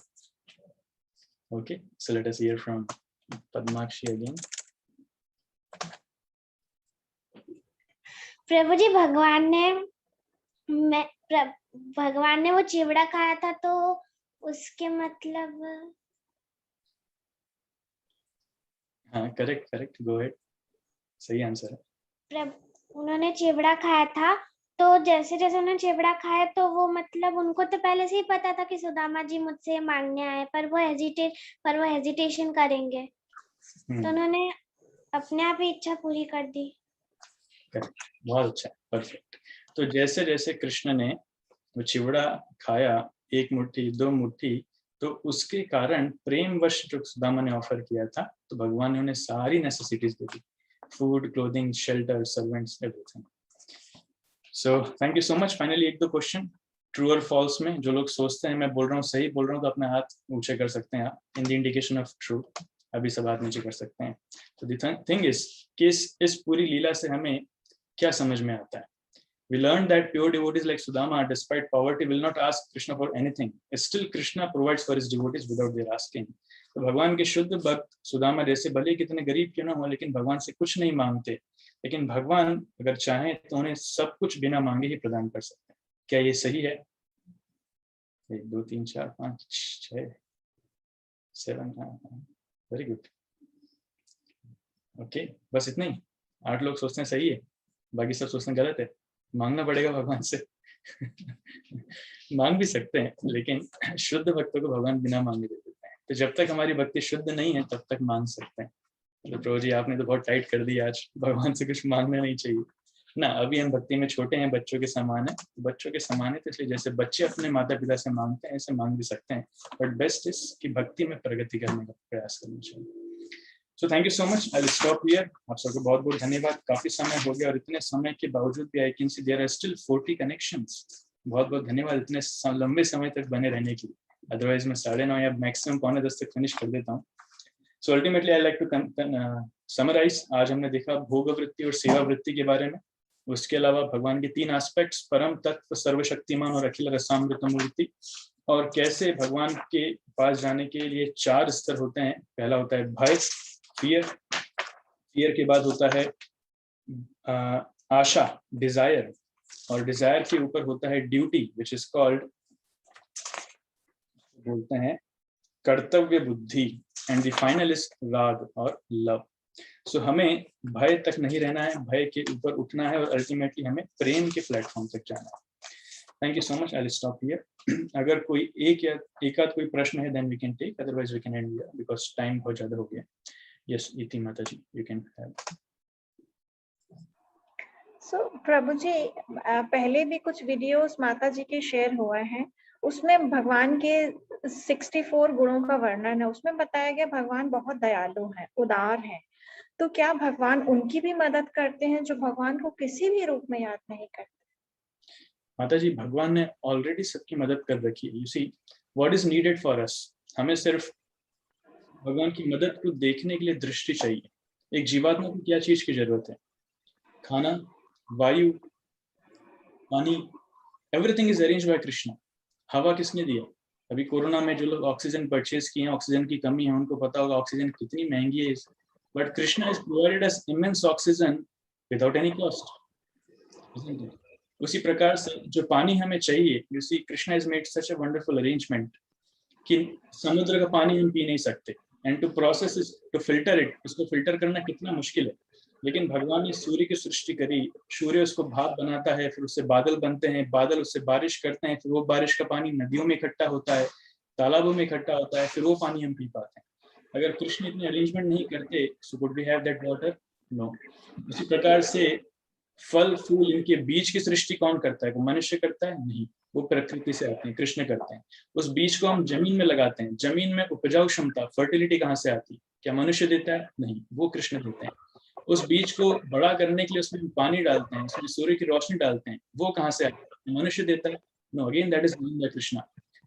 S1: Okay, so let us hear from Padmakshi again.
S2: प्रभु जी, भगवान ने वो चिवड़ा खाया था तो उसके मतलब।
S1: हाँ, करेक्ट करेक्ट, गो अहेड, सही आंसर है।
S2: उन्होंने चिवड़ा खाया था तो जैसे जैसे उन्होंने चिवड़ा खाया तो वो मतलब उनको तो पहले से ही पता था कि सुदामा जी मुझसे मांगने आए, पर वो हेजिटेशन करेंगे, तो उन्होंने अपने आप ही इच्छा पूरी कर दी।
S1: बहुत अच्छा, परफेक्ट। तो जैसे जैसे कृष्ण ने वो चिवड़ा खाया, एक मुट्ठी, दो मुट्ठी, तो उसके कारण प्रेमवश जो सुदामा ने ऑफर किया था, तो भगवान ने उन्हें सारी necessities they the, food, clothing, shelter, servants, everything. So thank you so much. Finally एक दो क्वेश्चन, ट्रू और फॉल्स में जो लोग सोचते हैं मैं बोल रहा हूँ सही बोल रहा हूँ तो अपने हाथ ऊंचे कर सकते हैं आप, in the indication of true, अभी सब हाथ नीचे कर सकते हैं। तो द थिंग इज कि इस पूरी लीला से हमें क्या समझ में आता है? We learned that pure devotees like Sudama, despite poverty, will not ask Krishna for anything. Still, Krishna provides for his devotees without their asking. तो भगवान के शुद्ध भक्त सुदामा जैसे भले कितने गरीब क्यों ना हो, लेकिन भगवान से कुछ नहीं मांगते, लेकिन भगवान अगर चाहें तो उन्हें सब कुछ बिना मांगे ही प्रदान कर सकते हैं। क्या ये सही है? 1 2 3 4 5 6 7, वेरी गुड। ओके, बस इतना ही। 8 लोग सोचते हैं सही है, बाकी सब सोचते हैं गलत है। मांगना पड़ेगा भगवान से। मांग भी सकते हैं, लेकिन शुद्ध भक्तों को भगवान बिना मांगे दे देते हैं। तो जब तक हमारी भक्ति शुद्ध नहीं है तब तक मांग सकते हैं। तो प्रभु जी आपने तो बहुत टाइट कर दिया आज, भगवान से कुछ मांगना नहीं चाहिए ना। अभी हम भक्ति में छोटे हैं, बच्चों के समान है, बच्चों के समान है, तो इसलिए जैसे बच्चे अपने माता पिता से मांगते हैं ऐसे मांग भी सकते हैं, बट बेस्ट इज कि भक्ति में प्रगति करने का प्रयास करना चाहिए। So thank you so much, I will stop here. आप सबको बहुत बहुत धन्यवाद। काफी समय हो गया और इतने समय के बावजूद भी I can see there are still 40 connections. बहुत बहुत धन्यवाद इतने लंबे समय तक बने रहने के लिए, अदरवाइज मैं 9:30 या मैक्सिमम 9:45 तक फिनिश कर देता हूँ। So ultimately I like to summarise. आज हमने देखा भोग वृत्ति और सेवा वृत्ति के बारे में, उसके अलावा भगवान के 3 एस्पेक्ट्स, परम तत्व, सर्वशक्तिमान और अखिल रसामृत मूर्ति, और कैसे भगवान के पास जाने के लिए 4 स्तर होते हैं। पहला होता है भय, फियर के बाद होता है आशा, डिजायर, और डिजायर के ऊपर होता है ड्यूटी, विच इज कॉल्ड, बोलते हैं कर्तव्य बुद्धि, एंड द फाइनल इज राग और लव। सो हमें भय तक नहीं रहना है, भय के ऊपर उठना है और अल्टीमेटली हमें प्रेम के प्लेटफॉर्म तक जाना है। Thank you so much, I will stop here. अगर कोई एक आध कोई प्रश्न है then we can take, otherwise we can end here because time बहुत ज्यादा हो गया। Yes, Iti Mataji, you can have.
S17: So, प्रभु जी, पहले भी कुछ वीडियोस माता जी के शेयर हुए हैं, उसमें भगवान के 64 गुणों का वर्णन है। उसमें बताया गया भगवान बहुत दयालु है, उदार है। तो क्या भगवान उनकी भी मदद करते हैं जो भगवान को किसी भी रूप में याद नहीं करते?
S1: माता जी, भगवान ने ऑलरेडी सबकी मदद कर रखी है। You see what is needed for us, हमें सिर्फ भगवान की मदद को देखने के लिए दृष्टि चाहिए। एक जीवात्मा को क्या चीज की जरूरत है? खाना, वायु, पानी, everything is arranged bye Krishna. हवा किसने दिया? अभी कोरोना में जो लोग ऑक्सीजन परचेज किए हैं, ऑक्सीजन की कमी है, उनको पता होगा ऑक्सीजन कितनी महंगी है, but Krishna has provided us immense oxygen without any cost, isn't it? उसी प्रकार से जो पानी हमें चाहिए, you see Krishna has made such a wonderful arrangement कि समुद्र का पानी हम पी नहीं सकते, and to process it, to filter it, उसको फिल्टर करना कितना मुश्किल है। लेकिन भगवान ने सूर्य की सृष्टि करी, सूर्य उसको भाप बनाता है, फिर उससे बादल बनते हैं, बादल उससे बारिश करते हैं, फिर वो बारिश का पानी नदियों में इकट्ठा होता है, तालाबों में इकट्ठा होता है, फिर वो पानी हम पी पाते हैं। अगर कृष्ण इतने अरेंजमेंट नहीं करते, so could we have that water? No. इसी प्रकार से फल फूल, इनके बीज की सृष्टि कौन करता है? वो मनुष्य करता है? नहीं, वो प्रकृति से आते हैं, कृष्ण करते हैं। उस बीज को हम जमीन में लगाते हैं, जमीन में उपजाऊ क्षमता, फर्टिलिटी कहाँ से आती है? क्या मनुष्य देता है? नहीं, वो कृष्ण देते हैं। उस बीज को बड़ा करने के लिए उसमें हम पानी डालते हैं, उसमें सूर्य की रोशनी डालते हैं, वो कहाँ से आती है? मनुष्य देता है? No, again that is given by Krishna.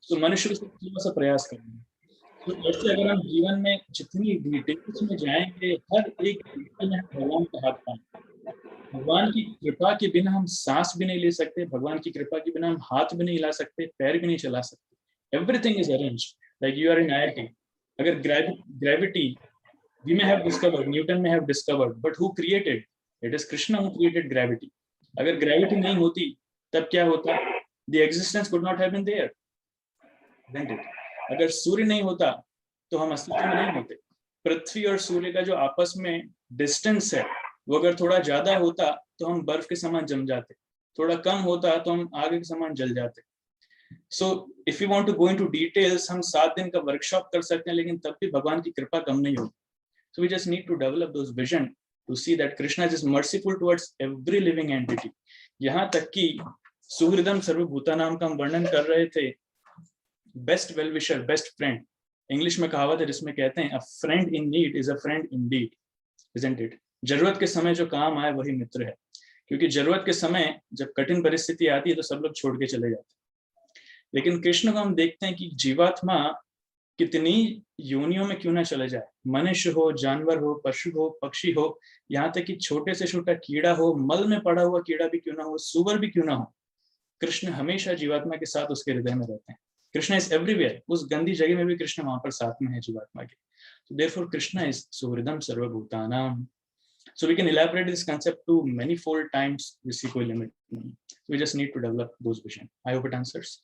S1: तो मनुष्य को थोड़ा सा प्रयास करना है। तो ऐसे अगर हम जीवन में जितनी डिटेल्स में जाएंगे, हर एक डिटेल में हम भगवान का हाथ पाएंगे। भगवान की कृपा के बिना हम सांस भी नहीं ले सकते, भगवान की कृपा के बिना हम हाथ भी नहीं हिला सकते, पैर भी नहीं चला सकते। Everything is arranged, like you are in IIT। अगर gravity we may have discovered, Newton may have discovered, but who created? It is Krishna who created gravity. अगर ग्रेविटी नहीं होती तब क्या होता? The existence could not have been there, isn't it? अगर सूर्य नहीं होता तो हम अस्तित्व में नहीं होते। पृथ्वी और सूर्य का जो आपस में डिस्टेंस है, वो अगर थोड़ा ज्यादा होता तो हम बर्फ के समान जम जाते, थोड़ा कम होता तो हम आग के समान जल जाते। So if you want to go into details, हम 7 दिन का वर्कशॉप कर सकते हैं, लेकिन तब भी भगवान की कृपा कम नहीं होगी। So we just need to develop those vision to see that Krishna is merciful towards every living entity. यहाँ तक कि सुहृदम सर्वभूतानाम का हम वर्णन कर रहे थे। Best well wisher, best friend, English में कहावत है जिसमें कहते हैं, a friend in need is a friend indeed, isn't it? जरूरत के समय जो काम आए वही मित्र है, क्योंकि जरूरत के समय जब कठिन परिस्थिति आती है तो सब लोग छोड़ के चले जाते हैं। लेकिन कृष्ण को हम देखते हैं कि जीवात्मा कितनी योनियों में क्यों ना चले जाए, मनुष्य हो, जानवर हो, पशु हो, पक्षी हो, यहाँ तक कि छोटे से छोटा कीड़ा हो, मल में पड़ा हुआ कीड़ा भी क्यों ना हो, सुअर भी क्यों ना हो, कृष्ण हमेशा जीवात्मा के साथ उसके हृदय में रहते हैं। कृष्ण इज एवरीवेयर, उस गंदी जगह में भी कृष्ण वहां पर साथ में है जीवात्मा के। So therefore Krishna is सुहृदम सर्वभूतानाम. So we can elaborate this concept to many fold times, we see कोई limit नहीं. We just need to develop those vision. I hope it answers.